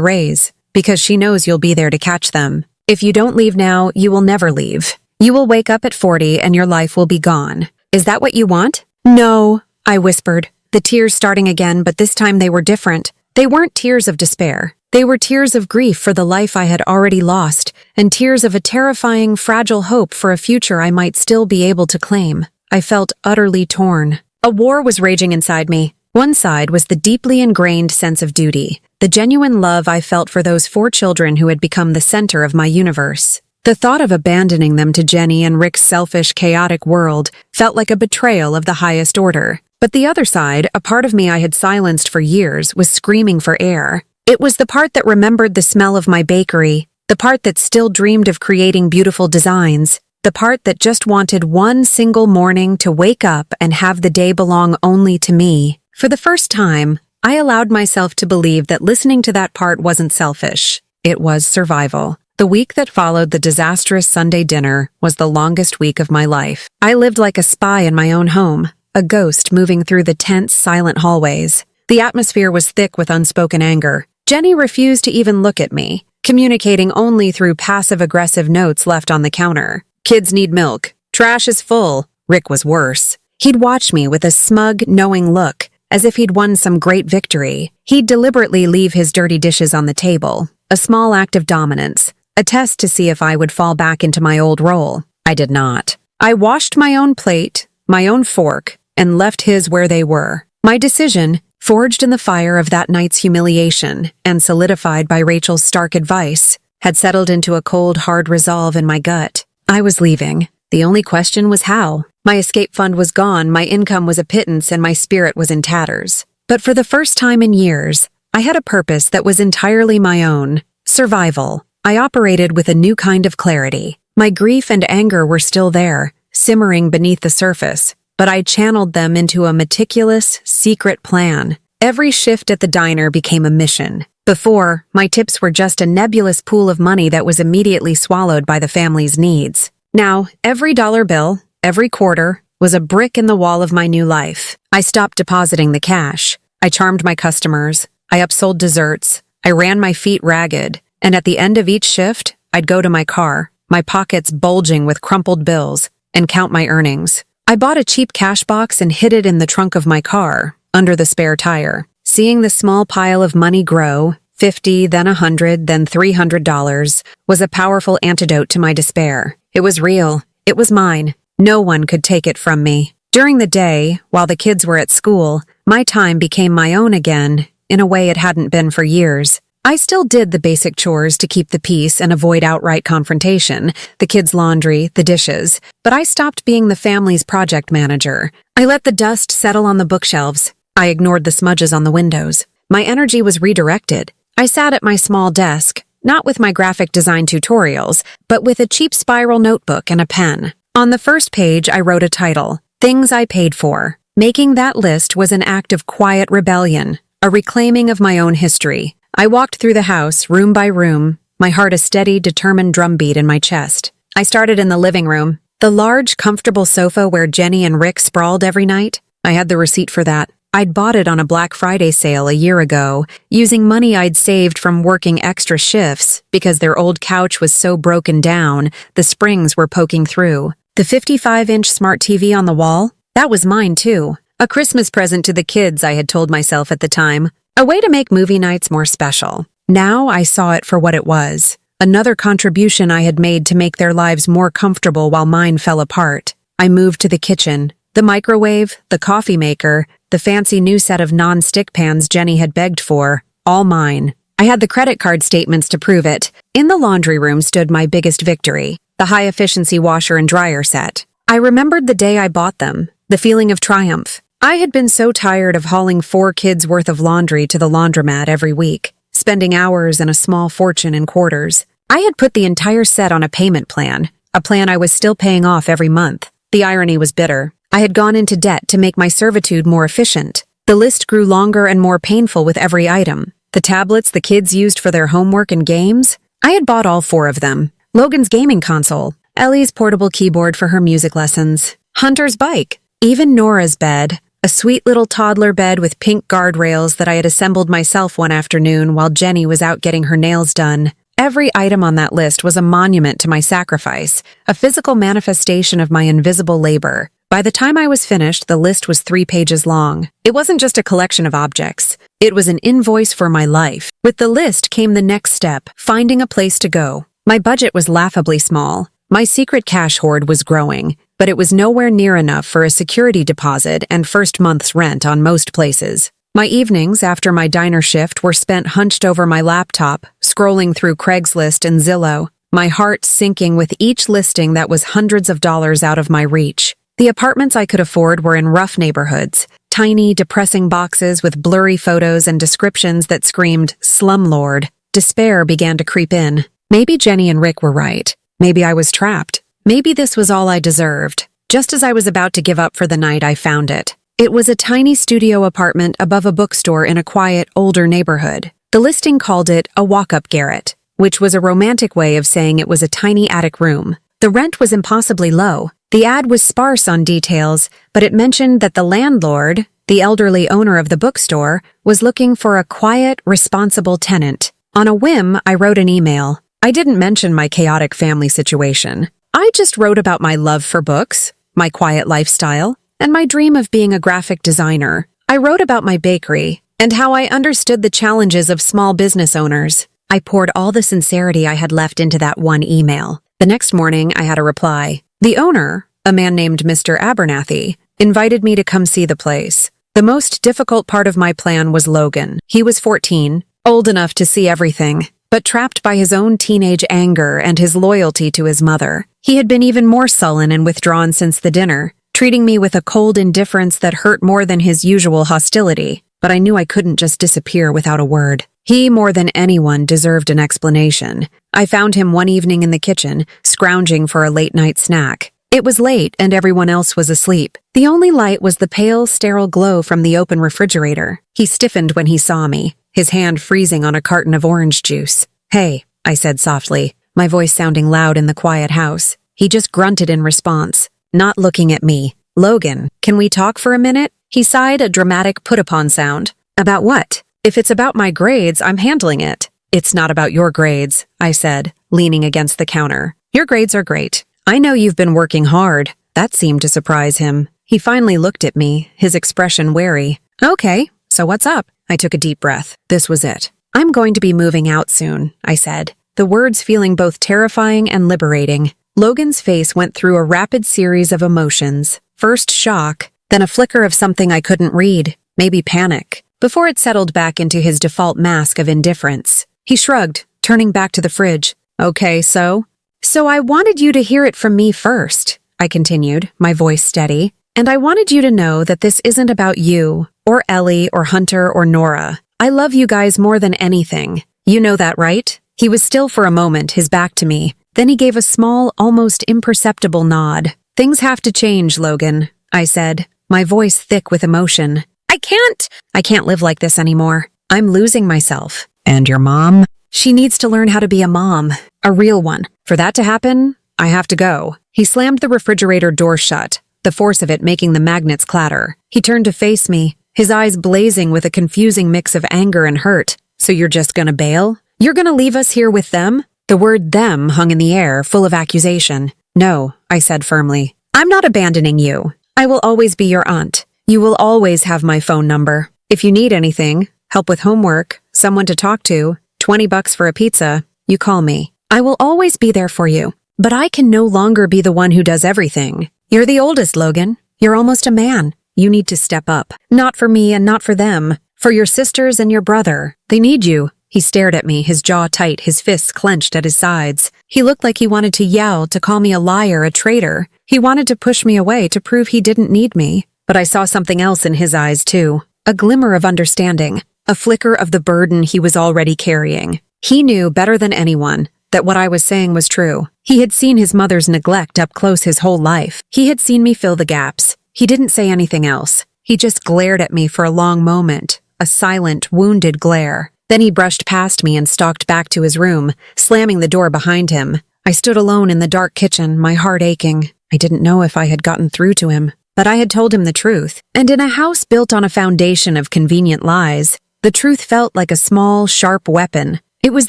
raise, because she knows you'll be there to catch them. If you don't leave now, you will never leave. You will wake up at 40 and your life will be gone. Is that what you want?" "No," I whispered, the tears starting again, but this time they were different. They weren't tears of despair. They were tears of grief for the life I had already lost, and tears of a terrifying, fragile hope for a future I might still be able to claim. I felt utterly torn. A war was raging inside me. One side was the deeply ingrained sense of duty, the genuine love I felt for those 4 children who had become the center of my universe. The thought of abandoning them to Jenny and Rick's selfish, chaotic world felt like a betrayal of the highest order. But the other side, a part of me I had silenced for years, was screaming for air. It was the part that remembered the smell of my bakery, the part that still dreamed of creating beautiful designs, the part that just wanted one single morning to wake up and have the day belong only to me. For the first time, I allowed myself to believe that listening to that part wasn't selfish. It was survival. The week that followed the disastrous Sunday dinner was the longest week of my life. I lived like a spy in my own home, a ghost moving through the tense, silent hallways. The atmosphere was thick with unspoken anger. Jenny refused to even look at me, communicating only through passive-aggressive notes left on the counter. "Kids need milk. Trash is full." Rick was worse. He'd watch me with a smug, knowing look, as if he'd won some great victory. He'd deliberately leave his dirty dishes on the table, a small act of dominance, a test to see if I would fall back into my old role. I did not. I washed my own plate, my own fork, and left his where they were. My decision, forged in the fire of that night's humiliation and solidified by Rachel's stark advice, had settled into a cold, hard resolve in my gut. I was leaving. The only question was how. My escape fund was gone, my income was a pittance, and my spirit was in tatters. But for the first time in years, I had a purpose that was entirely my own: survival. I operated with a new kind of clarity. My grief and anger were still there, simmering beneath the surface, but I channeled them into a meticulous, secret plan. Every shift at the diner became a mission. Before, my tips were just a nebulous pool of money that was immediately swallowed by the family's needs. Now, every dollar bill, every quarter, was a brick in the wall of my new life. I stopped depositing the cash. I charmed my customers. I upsold desserts. I ran my feet ragged. And at the end of each shift, I'd go to my car, my pockets bulging with crumpled bills, and count my earnings. I bought a cheap cash box and hid it in the trunk of my car, under the spare tire. Seeing the small pile of money grow, $50, then $100, then $300, was a powerful antidote to my despair. It was real. It was mine. No one could take it from me. During the day, while the kids were at school, my time became my own again, in a way it hadn't been for years. I still did the basic chores to keep the peace and avoid outright confrontation, the kids' laundry, the dishes, but I stopped being the family's project manager. I let the dust settle on the bookshelves. I ignored the smudges on the windows. My energy was redirected. I sat at my small desk, not with my graphic design tutorials, but with a cheap spiral notebook and a pen. On the first page, I wrote a title, "Things I Paid For." Making that list was an act of quiet rebellion, a reclaiming of my own history. I walked through the house, room by room, my heart a steady, determined drumbeat in my chest. I started in the living room, the large, comfortable sofa where Jenny and Rick sprawled every night. I had the receipt for that. I'd bought it on a Black Friday sale a year ago, using money I'd saved from working extra shifts because their old couch was so broken down, the springs were poking through. The 55-inch smart TV on the wall? That was mine, too. A Christmas present to the kids, I had told myself at the time. A way to make movie nights more special. Now I saw it for what it was. Another contribution I had made to make their lives more comfortable while mine fell apart. I moved to the kitchen. The microwave, the coffee maker, the fancy new set of non-stick pans Jenny had begged for, all mine. I had the credit card statements to prove it. In the laundry room stood my biggest victory, the high-efficiency washer and dryer set. I remembered the day I bought them, the feeling of triumph. I had been so tired of hauling 4 kids' worth of laundry to the laundromat every week, spending hours and a small fortune in quarters. I had put the entire set on a payment plan, a plan I was still paying off every month. The irony was bitter. I had gone into debt to make my servitude more efficient. The list grew longer and more painful with every item. The tablets the kids used for their homework and games? I had bought all 4 of them. Logan's gaming console, Ellie's portable keyboard for her music lessons, Hunter's bike, even Nora's bed, a sweet little toddler bed with pink guardrails that I had assembled myself one afternoon while Jenny was out getting her nails done. Every item on that list was a monument to my sacrifice, a physical manifestation of my invisible labor. By the time I was finished, the list was 3 pages long. It wasn't just a collection of objects. It was an invoice for my life. With the list came the next step, finding a place to go. My budget was laughably small. My secret cash hoard was growing. but it was nowhere near enough for a security deposit and first month's rent on most places. My evenings after my diner shift were spent hunched over my laptop, scrolling through Craigslist and Zillow, my heart sinking with each listing that was hundreds of dollars out of my reach. The apartments I could afford were in rough neighborhoods, tiny, depressing boxes with blurry photos and descriptions that screamed slumlord. Despair began to creep in. Maybe Jenny and Rick were right. Maybe I was trapped. Maybe this was all I deserved. Just as I was about to give up for the night, I found it. It was a tiny studio apartment above a bookstore in a quiet, older neighborhood. The listing called it a walk-up garret, which was a romantic way of saying it was a tiny attic room. The rent was impossibly low. The ad was sparse on details, but it mentioned that the landlord, the elderly owner of the bookstore, was looking for a quiet, responsible tenant. On a whim, I wrote an email. I didn't mention my chaotic family situation. I just wrote about my love for books, my quiet lifestyle, and my dream of being a graphic designer. I wrote about my bakery and how I understood the challenges of small business owners. I poured all the sincerity I had left into that one email. The next morning, I had a reply. The owner, a man named Mr. Abernathy, invited me to come see the place. The most difficult part of my plan was Logan. He was 14, old enough to see everything, but trapped by his own teenage anger and his loyalty to his mother. He had been even more sullen and withdrawn since the dinner, treating me with a cold indifference that hurt more than his usual hostility, but I knew I couldn't just disappear without a word. He, more than anyone, deserved an explanation. I found him one evening in the kitchen, scrounging for a late-night snack. It was late, and everyone else was asleep. The only light was the pale, sterile glow from the open refrigerator. He stiffened when he saw me, his hand freezing on a carton of orange juice. "Hey," I said softly, my voice sounding loud in the quiet house. He just grunted in response, not looking at me. "Logan, can we talk for a minute?" He sighed a dramatic put-upon sound. "About what?" "If it's about my grades, I'm handling it." "It's not about your grades," I said, leaning against the counter. "Your grades are great. I know you've been working hard." That seemed to surprise him. He finally looked at me, his expression wary. "Okay, so what's up?" I took a deep breath. This was it. "I'm going to be moving out soon," I said, the words feeling both terrifying and liberating. Logan's face went through a rapid series of emotions. First shock, then a flicker of something I couldn't read, maybe panic, before it settled back into his default mask of indifference. He shrugged, turning back to the fridge. "Okay, so?" "So I wanted you to hear it from me first," I continued, my voice steady. "And I wanted you to know that this isn't about you, or Ellie, or Hunter, or Nora. I love you guys more than anything. You know that, right?" He was still for a moment, his back to me. Then he gave a small, almost imperceptible nod. "Things have to change, Logan," I said, my voice thick with emotion. I can't live like this anymore. I'm losing myself." "And your mom?" "She needs to learn how to be a mom, a real one. For that to happen, I have to go." He slammed the refrigerator door shut, the force of it making the magnets clatter. He turned to face me, his eyes blazing with a confusing mix of anger and hurt. "So you're just gonna bail? You're gonna leave us here with them?" The word them hung in the air, full of accusation. "No," I said firmly. "I'm not abandoning you. I will always be your aunt. You will always have my phone number. If you need anything, help with homework, someone to talk to, $20 for a pizza, you call me. I will always be there for you. But I can no longer be the one who does everything. You're the oldest, Logan. You're almost a man. You need to step up. Not for me and not for them. For your sisters and your brother. They need you." He stared at me, his jaw tight, his fists clenched at his sides. He looked like he wanted to yell, to call me a liar, a traitor. He wanted to push me away, to prove he didn't need me. But I saw something else in his eyes, too. A glimmer of understanding. A flicker of the burden he was already carrying. He knew better than anyone that what I was saying was true. He had seen his mother's neglect up close his whole life. He had seen me fill the gaps. He didn't say anything else. He just glared at me for a long moment, a silent, wounded glare. Then he brushed past me and stalked back to his room, slamming the door behind him. I stood alone in the dark kitchen, my heart aching. I didn't know if I had gotten through to him, but I had told him the truth. And in a house built on a foundation of convenient lies, the truth felt like a small, sharp weapon. It was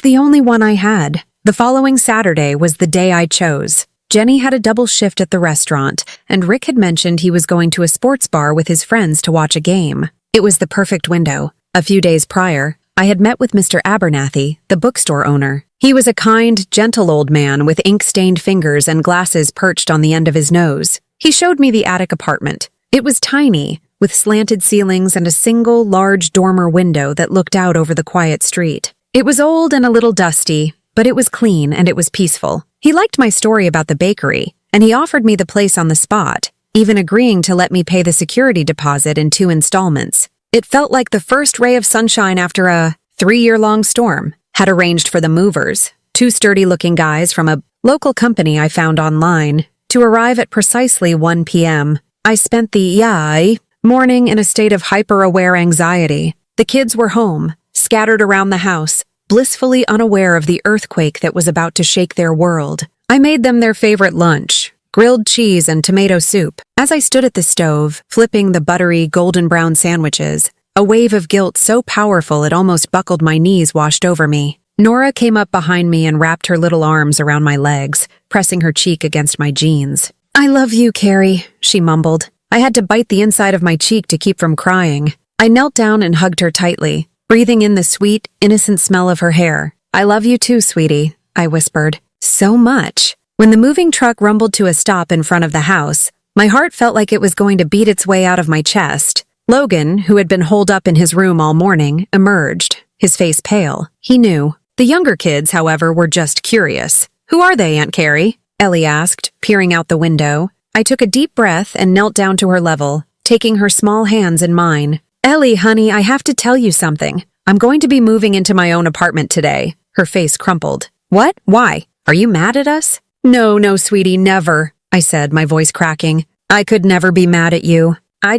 the only one I had. The following Saturday was the day I chose. Jenny had a double shift at the restaurant, and Rick had mentioned he was going to a sports bar with his friends to watch a game. It was the perfect window. A few days prior, I had met with Mr. Abernathy, the bookstore owner. He was a kind, gentle old man with ink-stained fingers and glasses perched on the end of his nose. He showed me the attic apartment. It was tiny, with slanted ceilings and a single, large dormer window that looked out over the quiet street. It was old and a little dusty, but it was clean and it was peaceful. He liked my story about the bakery, and he offered me the place on the spot, even agreeing to let me pay the security deposit in 2 installments. It felt like the first ray of sunshine after a 3-year-long storm. Had arranged for the movers, 2 sturdy-looking guys from a local company I found online, to arrive at precisely 1 p.m. I spent the morning in a state of hyper-aware anxiety. The kids were home, scattered around the house, blissfully unaware of the earthquake that was about to shake their world. I made them their favorite lunch, grilled cheese and tomato soup. As I stood at the stove, flipping the buttery, golden brown sandwiches, a wave of guilt so powerful it almost buckled my knees washed over me. Nora came up behind me and wrapped her little arms around my legs, pressing her cheek against my jeans. "I love you, Carrie," she mumbled. I had to bite the inside of my cheek to keep from crying. I knelt down and hugged her tightly, breathing in the sweet, innocent smell of her hair. "I love you too, sweetie," I whispered. "So much." When the moving truck rumbled to a stop in front of the house, my heart felt like it was going to beat its way out of my chest. Logan, who had been holed up in his room all morning, emerged, his face pale. He knew. The younger kids, however, were just curious. "Who are they, Aunt Carrie?" Ellie asked, peering out the window. I took a deep breath and knelt down to her level, taking her small hands in mine. "Ellie, honey, I have to tell you something. I'm going to be moving into my own apartment today." Her face crumpled. "What? Why? Are you mad at us?" No, sweetie, never," I said, my voice cracking. "I could never be mad at you. I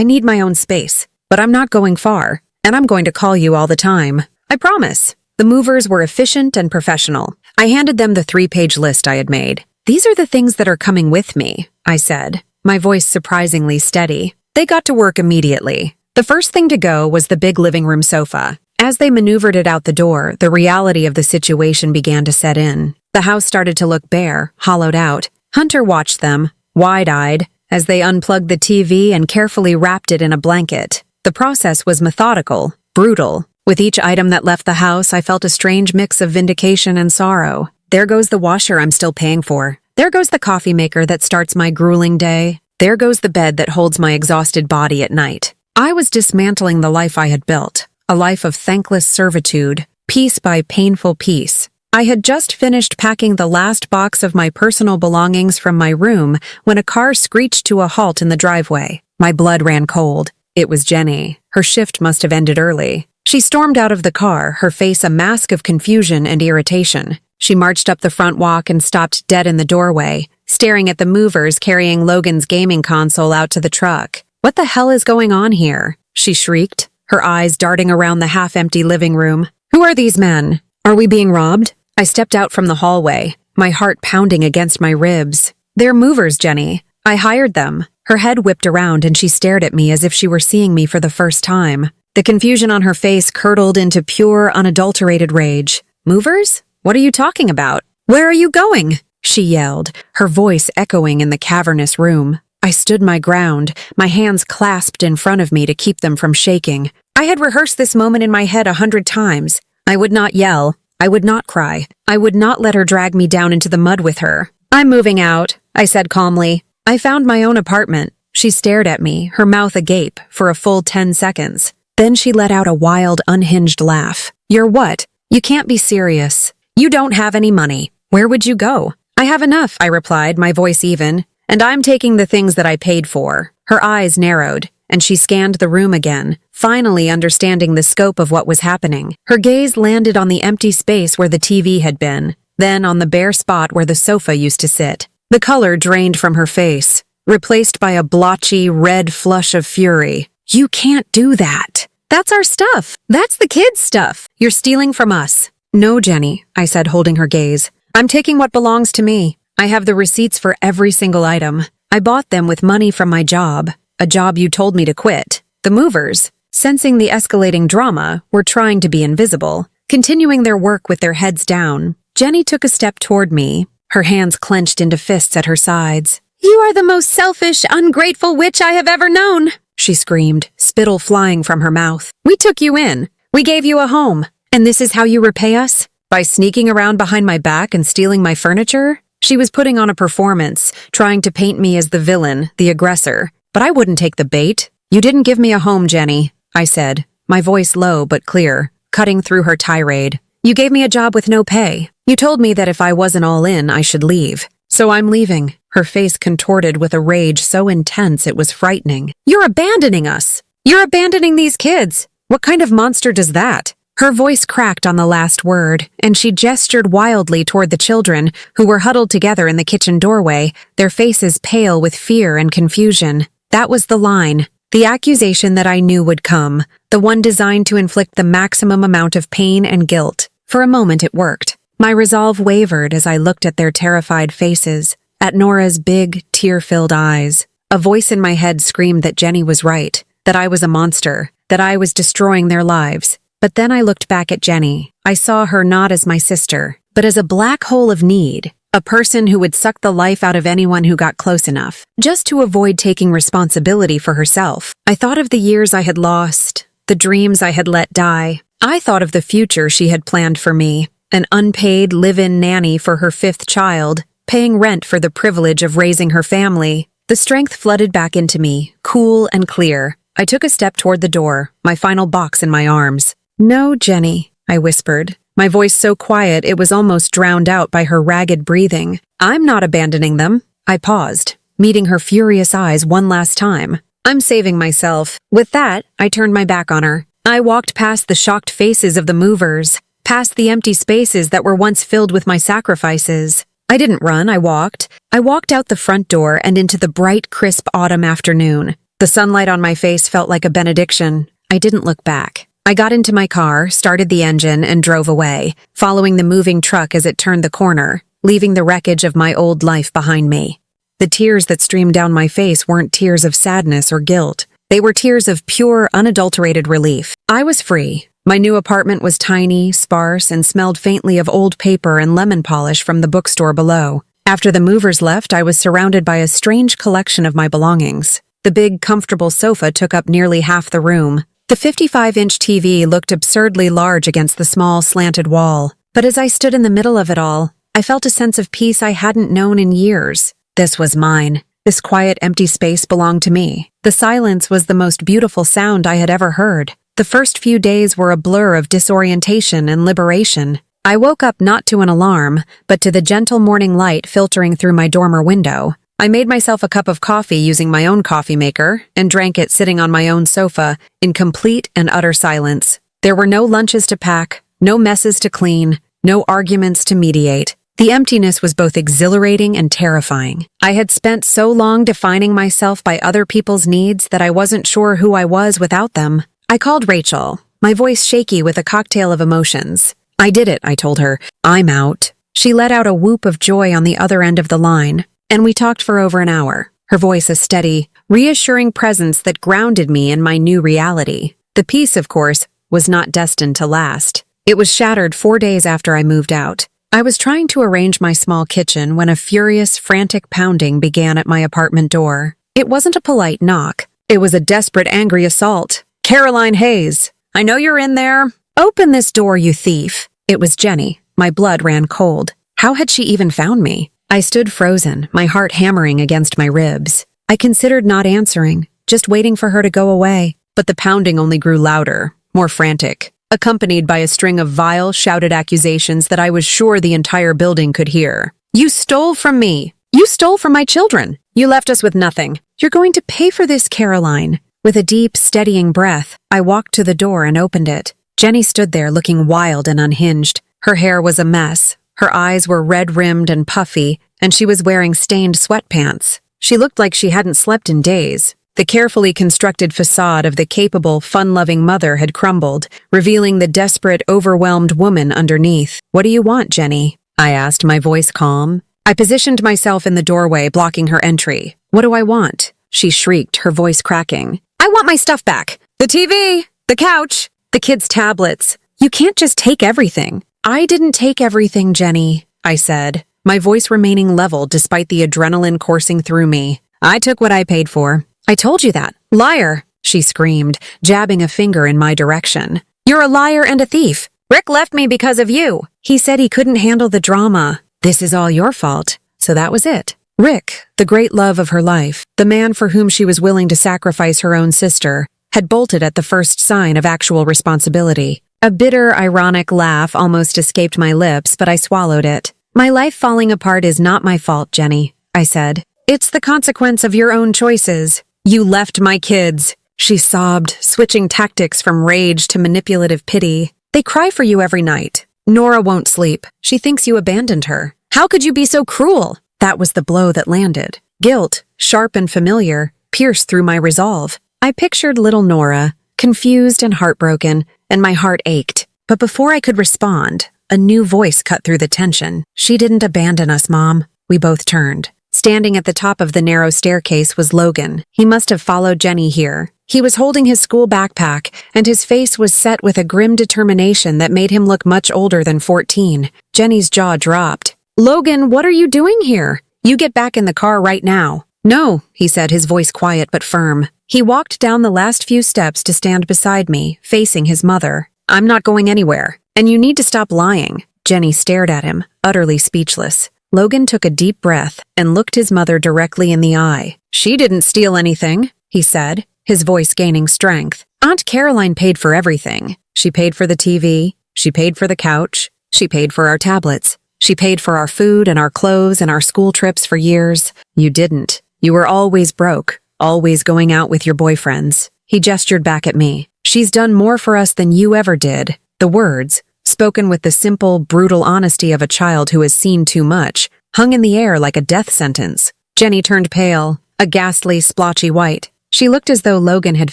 need my own space. But I'm not going far, and I'm going to call you all the time. I promise." The movers were efficient and professional. I handed them the 3-page list I had made. "These are the things that are coming with me," I said, my voice surprisingly steady. They got to work immediately. The first thing to go was the big living room sofa. As they maneuvered it out the door, the reality of the situation began to set in. The house started to look bare, hollowed out. Hunter watched them, wide-eyed, as they unplugged the TV and carefully wrapped it in a blanket. The process was methodical, brutal. With each item that left the house, I felt a strange mix of vindication and sorrow. There goes the washer I'm still paying for. There goes the coffee maker that starts my grueling day. There goes the bed that holds my exhausted body at night. I was dismantling the life I had built, a life of thankless servitude, piece by painful piece. I had just finished packing the last box of my personal belongings from my room when a car screeched to a halt in the driveway. My blood ran cold. It was Jenny. Her shift must have ended early. She stormed out of the car, her face a mask of confusion and irritation. She marched up the front walk and stopped dead in the doorway, staring at the movers carrying Logan's gaming console out to the truck. "What the hell is going on here?" she shrieked, her eyes darting around the half-empty living room. "Who are these men? Are we being robbed?" I stepped out from the hallway, my heart pounding against my ribs. "They're movers, Jenny. I hired them." Her head whipped around and she stared at me as if she were seeing me for the first time. The confusion on her face curdled into pure, unadulterated rage. "Movers? What are you talking about? Where are you going?" she yelled, her voice echoing in the cavernous room. I stood my ground, my hands clasped in front of me to keep them from shaking. I had rehearsed this moment in my head 100 times. I would not yell. I would not cry. I would not let her drag me down into the mud with her. "I'm moving out," I said calmly. "I found my own apartment." She stared at me, her mouth agape, for a full 10 seconds. Then she let out a wild, unhinged laugh. "You're what? You can't be serious. You don't have any money. Where would you go?" "I have enough," I replied, my voice even. "And I'm taking the things that I paid for." Her eyes narrowed, and she scanned the room again, finally understanding the scope of what was happening. Her gaze landed on the empty space where the TV had been, then on the bare spot where the sofa used to sit. The color drained from her face, replaced by a blotchy, red flush of fury. "You can't do that. That's our stuff. That's the kids' stuff. You're stealing from us." "No, Jenny," I said, holding her gaze. "I'm taking what belongs to me. I have the receipts for every single item. I bought them with money from my job, a job you told me to quit." The movers, sensing the escalating drama, were trying to be invisible, continuing their work with their heads down. Jenny took a step toward me, her hands clenched into fists at her sides. "You are the most selfish, ungrateful witch I have ever known," she screamed, spittle flying from her mouth. "We took you in. We gave you a home. And this is how you repay us? By sneaking around behind my back and stealing my furniture?" She was putting on a performance, trying to paint me as the villain, the aggressor. But I wouldn't take the bait. You didn't give me a home, Jenny, I said, my voice low but clear, cutting through her tirade. You gave me a job with no pay. You told me that if I wasn't all in, I should leave. So I'm leaving. Her face contorted with a rage so intense it was frightening. You're abandoning us. You're abandoning these kids. What kind of monster does that? Her voice cracked on the last word, and she gestured wildly toward the children, who were huddled together in the kitchen doorway, their faces pale with fear and confusion. That was the line, the accusation that I knew would come, the one designed to inflict the maximum amount of pain and guilt. For a moment it worked. My resolve wavered as I looked at their terrified faces, at Nora's big, tear-filled eyes. A voice in my head screamed that Jenny was right, that I was a monster, that I was destroying their lives. But then I looked back at Jenny. I saw her not as my sister, but as a black hole of need, a person who would suck the life out of anyone who got close enough, just to avoid taking responsibility for herself. I thought of the years I had lost, the dreams I had let die. I thought of the future she had planned for me, an unpaid live-in nanny for her 5th child, paying rent for the privilege of raising her family. The strength flooded back into me, cool and clear. I took a step toward the door, my final box in my arms. No, Jenny, I whispered, my voice so quiet it was almost drowned out by her ragged breathing. I'm not abandoning them. I paused, meeting her furious eyes one last time. I'm saving myself. With that, I turned my back on her. I walked past the shocked faces of the movers, past the empty spaces that were once filled with my sacrifices. I didn't run, I walked. I walked out the front door and into the bright, crisp autumn afternoon. The sunlight on my face felt like a benediction. I didn't look back. I got into my car, started the engine, and drove away, following the moving truck as it turned the corner, leaving the wreckage of my old life behind me. The tears that streamed down my face weren't tears of sadness or guilt. They were tears of pure, unadulterated relief. I was free. My new apartment was tiny, sparse, and smelled faintly of old paper and lemon polish from the bookstore below. After the movers left, I was surrounded by a strange collection of my belongings. The big, comfortable sofa took up nearly half the room. The 55-inch TV looked absurdly large against the small, slanted wall. But as I stood in the middle of it all, I felt a sense of peace I hadn't known in years. This was mine. This quiet, empty space belonged to me. The silence was the most beautiful sound I had ever heard. The first few days were a blur of disorientation and liberation. I woke up not to an alarm, but to the gentle morning light filtering through my dormer window. I made myself a cup of coffee using my own coffee maker and drank it sitting on my own sofa in complete and utter silence. There were no lunches to pack, no messes to clean, no arguments to mediate. The emptiness was both exhilarating and terrifying. I had spent so long defining myself by other people's needs that I wasn't sure who I was without them. I called Rachel, my voice shaky with a cocktail of emotions. I did it, I told her. I'm out. She let out a whoop of joy on the other end of the line. And we talked for over an hour, her voice a steady, reassuring presence that grounded me in my new reality. The peace, of course, was not destined to last. It was shattered 4 days after I moved out. I was trying to arrange my small kitchen when a furious, frantic pounding began at my apartment door. It wasn't a polite knock. It was a desperate, angry assault. Caroline Hayes, I know you're in there. Open this door, you thief. It was Jenny. My blood ran cold. How had she even found me? I stood frozen, my heart hammering against my ribs. I considered not answering, just waiting for her to go away. But the pounding only grew louder, more frantic, accompanied by a string of vile, shouted accusations that I was sure the entire building could hear. You stole from me. You stole from my children. You left us with nothing. You're going to pay for this, Caroline. With a deep, steadying breath, I walked to the door and opened it. Jenny stood there looking wild and unhinged. Her hair was a mess. Her eyes were red-rimmed and puffy, and she was wearing stained sweatpants. She looked like she hadn't slept in days. The carefully constructed facade of the capable, fun-loving mother had crumbled, revealing the desperate, overwhelmed woman underneath. What do you want, Jenny? I asked, my voice calm. I positioned myself in the doorway, blocking her entry. What do I want? She shrieked, her voice cracking. I want my stuff back. The TV, the couch, the kids' tablets. You can't just take everything. I didn't take everything, Jenny, I said, my voice remaining level despite the adrenaline coursing through me. I took what I paid for. I told you that. Liar, she screamed, jabbing a finger in my direction. You're a liar and a thief. Rick left me because of you. He said he couldn't handle the drama. This is all your fault. So that was it. Rick, the great love of her life, the man for whom she was willing to sacrifice her own sister, had bolted at the first sign of actual responsibility. A bitter, ironic laugh almost escaped my lips, but I swallowed it. "My life falling apart is not my fault, Jenny," I said. "It's the consequence of your own choices. You left my kids," she sobbed, switching tactics from rage to manipulative pity. "They cry for you every night. Nora won't sleep. She thinks you abandoned her. How could you be so cruel?" That was the blow that landed. Guilt, sharp and familiar, pierced through my resolve. I pictured little Nora, confused and heartbroken, and my heart ached. But before I could respond, a new voice cut through the tension. "She didn't abandon us, Mom." We both turned. Standing at the top of the narrow staircase was Logan. He must have followed Jenny here. He was holding his school backpack, and his face was set with a grim determination that made him look much older than 14. Jenny's jaw dropped. "Logan, what are you doing here? You get back in the car right now." "No," he said, his voice quiet but firm. He walked down the last few steps to stand beside me, facing his mother. "I'm not going anywhere, and you need to stop lying." Jenny stared at him, utterly speechless. Logan took a deep breath and looked his mother directly in the eye. "She didn't steal anything," he said, his voice gaining strength. "Aunt Caroline paid for everything. She paid for the TV, she paid for the couch, she paid for our tablets. She paid for our food and our clothes and our school trips for years. You didn't. You were always broke, always going out with your boyfriends." He gestured back at me. "She's done more for us than you ever did." The words, spoken with the simple, brutal honesty of a child who has seen too much, hung in the air like a death sentence. Jenny turned pale, a ghastly, splotchy white. She looked as though Logan had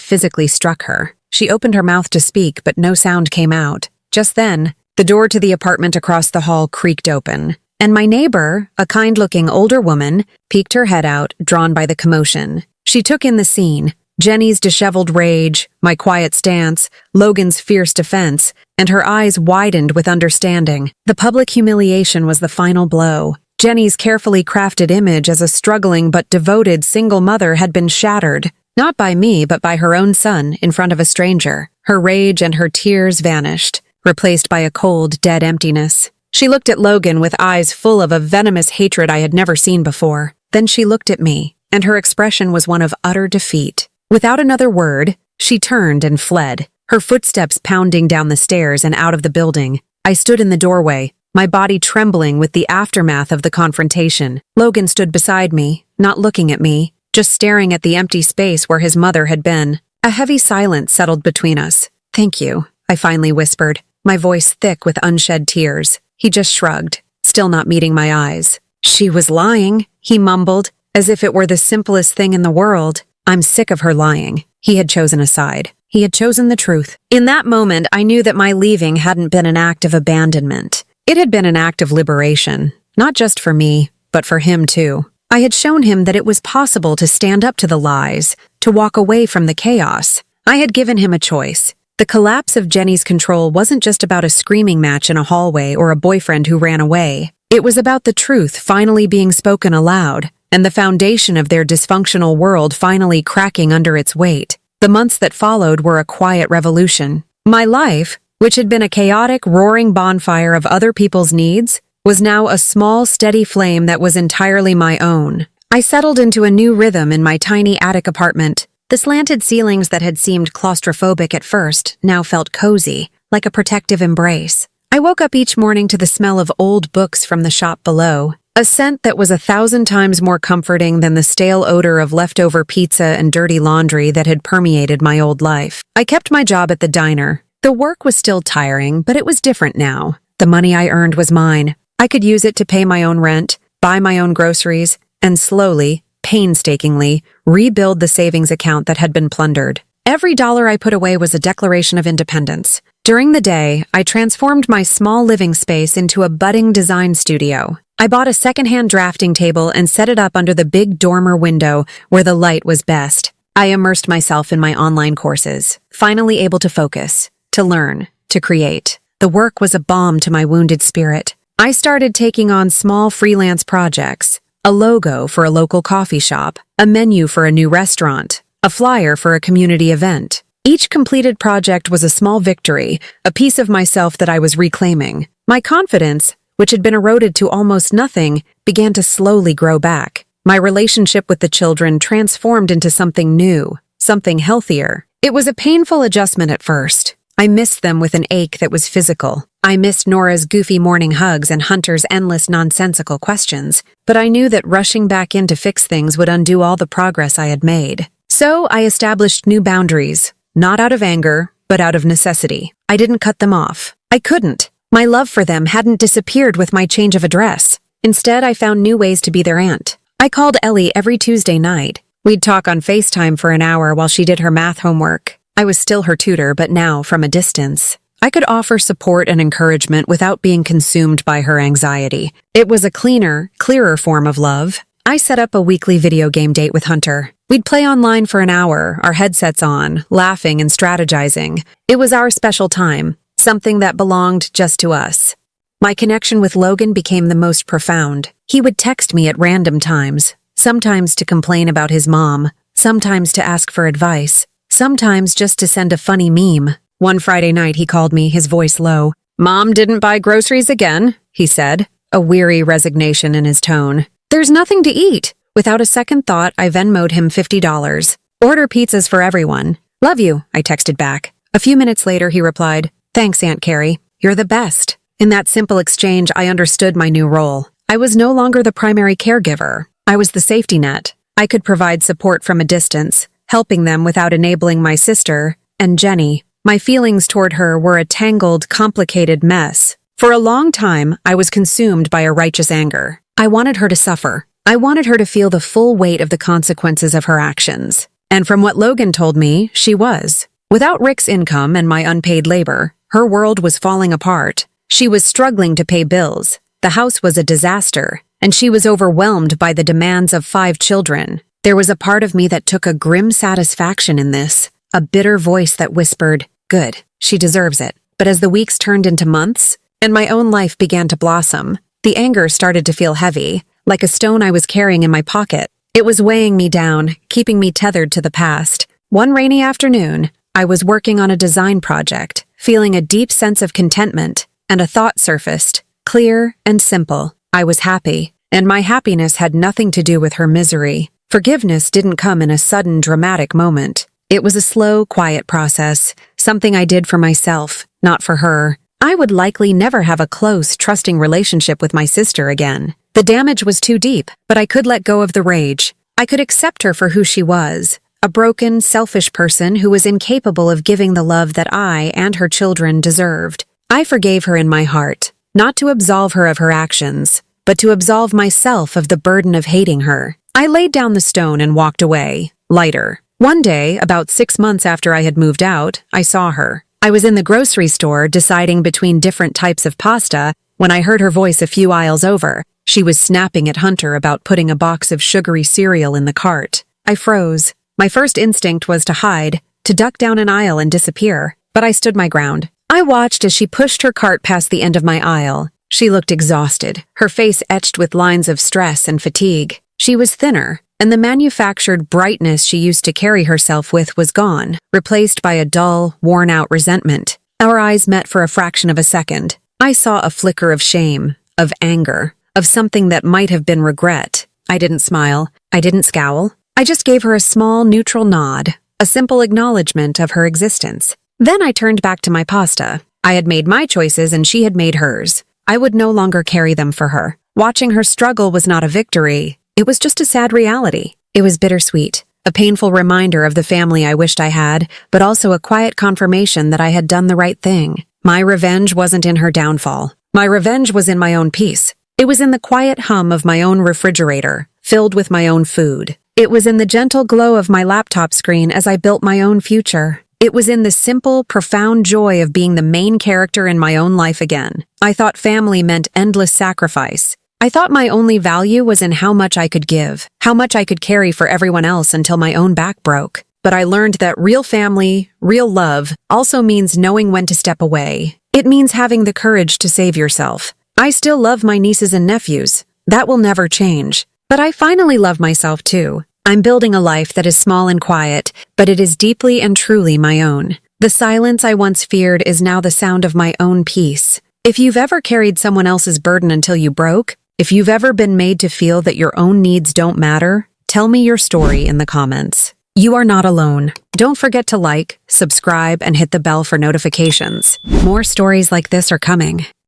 physically struck her. She opened her mouth to speak, but no sound came out. Just then, the door to the apartment across the hall creaked open, and my neighbor, a kind-looking older woman, peeked her head out, drawn by the commotion. She took in the scene, Jenny's disheveled rage, my quiet stance, Logan's fierce defense, and her eyes widened with understanding. The public humiliation was the final blow. Jenny's carefully crafted image as a struggling but devoted single mother had been shattered, not by me but by her own son in front of a stranger. Her rage and her tears vanished, replaced by a cold, dead emptiness. She looked at Logan with eyes full of a venomous hatred I had never seen before. Then she looked at me, and her expression was one of utter defeat. Without another word, she turned and fled, her footsteps pounding down the stairs and out of the building. I stood in the doorway, my body trembling with the aftermath of the confrontation. Logan stood beside me, not looking at me, just staring at the empty space where his mother had been. A heavy silence settled between us. "Thank you," I finally whispered, my voice thick with unshed tears. He just shrugged, still not meeting my eyes. "She was lying," he mumbled, as if it were the simplest thing in the world. "I'm sick of her lying." He had chosen a side. He had chosen the truth. In that moment, I knew that my leaving hadn't been an act of abandonment. It had been an act of liberation, not just for me, but for him too. I had shown him that it was possible to stand up to the lies, to walk away from the chaos. I had given him a choice. The collapse of Jenny's control wasn't just about a screaming match in a hallway or a boyfriend who ran away. It was about the truth finally being spoken aloud, and the foundation of their dysfunctional world finally cracking under its weight. The months that followed were a quiet revolution. My life, which had been a chaotic, roaring bonfire of other people's needs, was now a small, steady flame that was entirely my own. I settled into a new rhythm in my tiny attic apartment. The slanted ceilings that had seemed claustrophobic at first now felt cozy, like a protective embrace. I woke up each morning to the smell of old books from the shop below, a scent that was 1,000 times more comforting than the stale odor of leftover pizza and dirty laundry that had permeated my old life. I kept my job at the diner. The work was still tiring, but it was different now. The money I earned was mine. I could use it to pay my own rent, buy my own groceries, and slowly, painstakingly, rebuild the savings account that had been plundered. Every dollar I put away was a declaration of independence. During the day, I transformed my small living space into a budding design studio. I bought a secondhand drafting table and set it up under the big dormer window where the light was best. I immersed myself in my online courses, finally able to focus, to learn, to create. The work was a balm to my wounded spirit. I started taking on small freelance projects, a logo for a local coffee shop, a menu for a new restaurant, a flyer for a community event. Each completed project was a small victory, a piece of myself that I was reclaiming. My confidence, which had been eroded to almost nothing, began to slowly grow back. My relationship with the children transformed into something new, something healthier. It was a painful adjustment at first. I missed them with an ache that was physical. I missed Nora's goofy morning hugs and Hunter's endless nonsensical questions, but I knew that rushing back in to fix things would undo all the progress I had made. So I established new boundaries, not out of anger, but out of necessity. I didn't cut them off. I couldn't. My love for them hadn't disappeared with my change of address. Instead, I found new ways to be their aunt. I called Ellie every Tuesday night. We'd talk on FaceTime for an hour while she did her math homework. I was still her tutor, but now from a distance. I could offer support and encouragement without being consumed by her anxiety. It was a cleaner, clearer form of love. I set up a weekly video game date with Hunter. We'd play online for an hour, our headsets on, laughing and strategizing. It was our special time, something that belonged just to us. My connection with Logan became the most profound. He would text me at random times, sometimes to complain about his mom, sometimes to ask for advice, sometimes just to send a funny meme. One Friday night he called me, his voice low. "Mom didn't buy groceries again," he said, a weary resignation in his tone. "There's nothing to eat." Without a second thought, I Venmo'd him $50. "Order pizzas for everyone. Love you," I texted back. A few minutes later, he replied, "Thanks, Aunt Carrie. You're the best." In that simple exchange, I understood my new role. I was no longer the primary caregiver. I was the safety net. I could provide support from a distance, helping them without enabling my sister, and Jenny. My feelings toward her were a tangled, complicated mess. For a long time, I was consumed by a righteous anger. I wanted her to suffer. I wanted her to feel the full weight of the consequences of her actions. And from what Logan told me, she was. Without Rick's income and my unpaid labor, her world was falling apart. She was struggling to pay bills. The house was a disaster, and she was overwhelmed by the demands of 5 children. There was a part of me that took a grim satisfaction in this, a bitter voice that whispered, "Good, she deserves it." But as the weeks turned into months, and my own life began to blossom, the anger started to feel heavy, like a stone I was carrying in my pocket. It was weighing me down, keeping me tethered to the past. One rainy afternoon, I was working on a design project, feeling a deep sense of contentment, and a thought surfaced, clear and simple. I was happy, and my happiness had nothing to do with her misery. Forgiveness didn't come in a sudden, dramatic moment. It was a slow, quiet process, something I did for myself, not for her. I would likely never have a close, trusting relationship with my sister again. The damage was too deep, but I could let go of the rage. I could accept her for who she was, a broken, selfish person who was incapable of giving the love that I and her children deserved. I forgave her in my heart, not to absolve her of her actions, but to absolve myself of the burden of hating her. I laid down the stone and walked away, lighter. One day, about 6 months after I had moved out, I saw her. I was in the grocery store deciding between different types of pasta when I heard her voice a few aisles over. She was snapping at Hunter about putting a box of sugary cereal in the cart. I froze. My first instinct was to hide, to duck down an aisle and disappear, but I stood my ground. I watched as she pushed her cart past the end of my aisle. She looked exhausted, her face etched with lines of stress and fatigue. She was thinner, and the manufactured brightness she used to carry herself with was gone, replaced by a dull, worn-out resentment. Our eyes met for a fraction of a second. I saw a flicker of shame, of anger, of something that might have been regret. I didn't smile. I didn't scowl. I just gave her a small, neutral nod, a simple acknowledgement of her existence. Then I turned back to my pasta. I had made my choices and she had made hers. I would no longer carry them for her. Watching her struggle was not a victory. It was just a sad reality. It was bittersweet, a painful reminder of the family I wished I had, but also a quiet confirmation that I had done the right thing. My revenge wasn't in her downfall. My revenge was in my own peace. It was in the quiet hum of my own refrigerator, filled with my own food. It was in the gentle glow of my laptop screen as I built my own future. It was in the simple, profound joy of being the main character in my own life again. I thought family meant endless sacrifice. I thought my only value was in how much I could give, how much I could carry for everyone else until my own back broke. But I learned that real family, real love, also means knowing when to step away. It means having the courage to save yourself. I still love my nieces and nephews. That will never change. But I finally love myself too. I'm building a life that is small and quiet, but it is deeply and truly my own. The silence I once feared is now the sound of my own peace. If you've ever carried someone else's burden until you broke, if you've ever been made to feel that your own needs don't matter, tell me your story in the comments. You are not alone. Don't forget to like, subscribe, and hit the bell for notifications. More stories like this are coming.